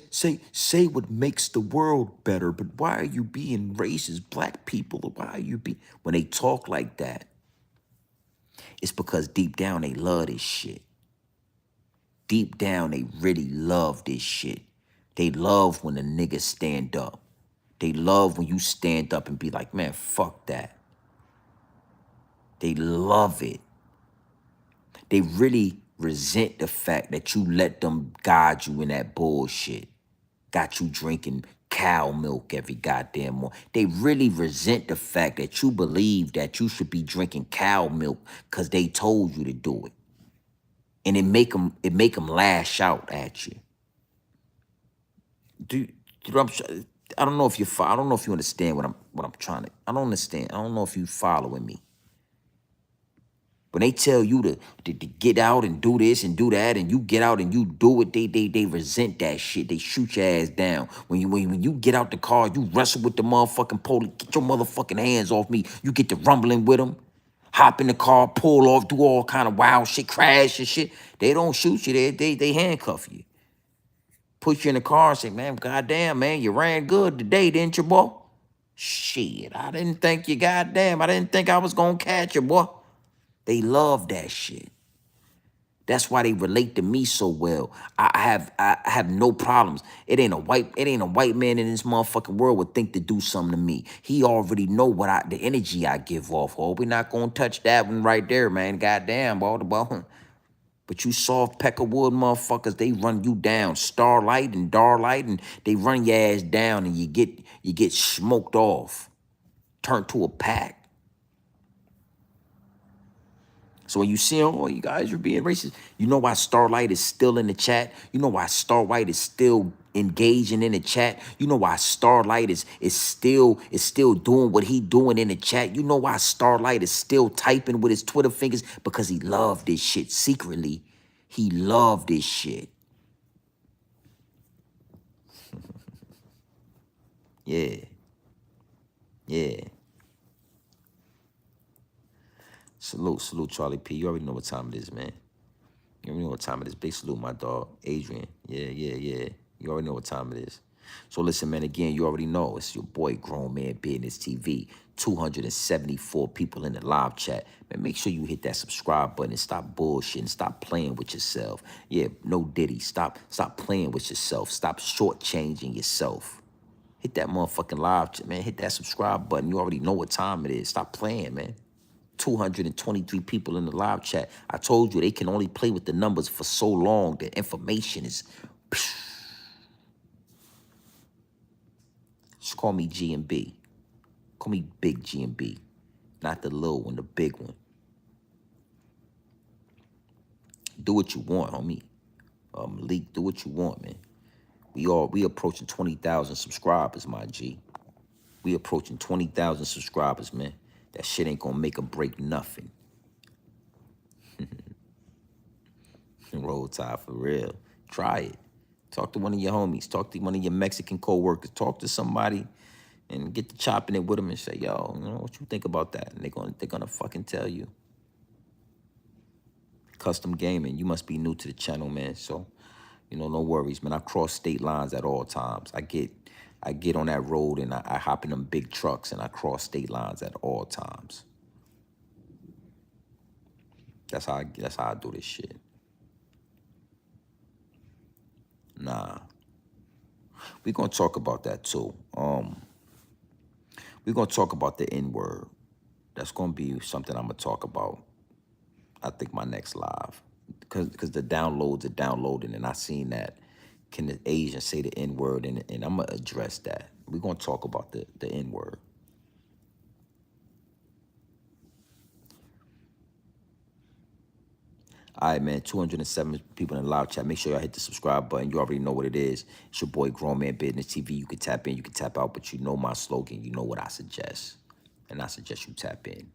say what makes the world better, but why are you being racist, black people? Why are you be?" When they talk like that, it's because deep down they love this shit. Deep down they really love this shit. They love when the niggas stand up. They love when you stand up and be like, "Man, fuck that." They love it. They really resent the fact that you let them guide you in that bullshit. Got you drinking cow milk every goddamn morning. They really resent the fact that you believe that you should be drinking cow milk because they told you to do it. And it make them lash out at you. Do you know what I don't know if I don't know if you understand what I'm trying to. I don't understand. I don't know if you following me. When they tell you to get out and do this and do that, and you get out and you do it, they resent that shit. They shoot your ass down. When you get out the car, you wrestle with the motherfucking police. Get your motherfucking hands off me. You get to rumbling with them. Hop in the car, pull off, do all kind of wild shit, crash and shit. They don't shoot you. They handcuff you. Put you in the car and say, "Man, goddamn, man, you ran good today, didn't you, boy?" Shit, I didn't think you goddamn. I didn't think I was gonna catch you, boy. They love that shit. That's why they relate to me so well. I have no problems. It ain't a white man in this motherfucking world would think to do something to me. He already know the energy I give off. Oh, we not gonna touch that one right there, man. Goddamn, ball the ball. But you soft peckerwood motherfuckers, they run you down. Starlight and Darlight, and they run your ass down, and you get smoked off, turned to a pack. So when you see, "Oh, you guys are being racist," you know why Starlight is still in the chat? You know why Starlight is still engaging in the chat? You know why Starlight is still doing what he doing in the chat? You know why Starlight is still typing with his Twitter fingers? Because he loved this shit secretly. He loved this shit. Yeah. Yeah. Salute, Charlie P. You already know what time it is, man. You already know what time it is. Big salute, my dog, Adrian. Yeah. You already know what time it is. So listen, man, again, you already know. It's your boy, Grown Man Business TV. 274 people in the live chat. Man, make sure you hit that subscribe button and stop bullshitting. Stop playing with yourself. Yeah, no diddy. Stop playing with yourself. Stop shortchanging yourself. Hit that motherfucking live chat, man. Hit that subscribe button. You already know what time it is. Stop playing, man. 223 people in the live chat. I told you they can only play with the numbers for so long. The information is. Just call me G and B. Call me Big G and B. Not the little one, the big one. Do what you want, homie. Malik, do what you want, man. We approaching 20,000 subscribers, my G. We approaching 20,000 subscribers, man. That shit ain't gonna make or break nothing. Roll Tide for real. Try it. Talk to one of your homies. Talk to one of your Mexican co-workers. Talk to somebody and get to chopping it with them and say, "Yo, you know what you think about that?" And they're gonna fucking tell you. Custom gaming. You must be new to the channel, man. So, no worries, man. I cross state lines at all times. I get I get on that road and I hop in them big trucks and I cross state lines at all times. That's how I do this shit. Nah, we gonna talk about that too. We gonna talk about the N word. That's gonna be something I'm gonna talk about. I think my next live, because the downloads are downloading, and I seen that. Can the Asian say the N word, and I'm gonna address that. We're gonna talk about the N word. All right, man. 207 people in the live chat. Make sure y'all hit the subscribe button. You already know what it is. It's your boy Grown Man Business TV. You can tap in, you can tap out, but you know my slogan. You know what I suggest, and I suggest you tap in.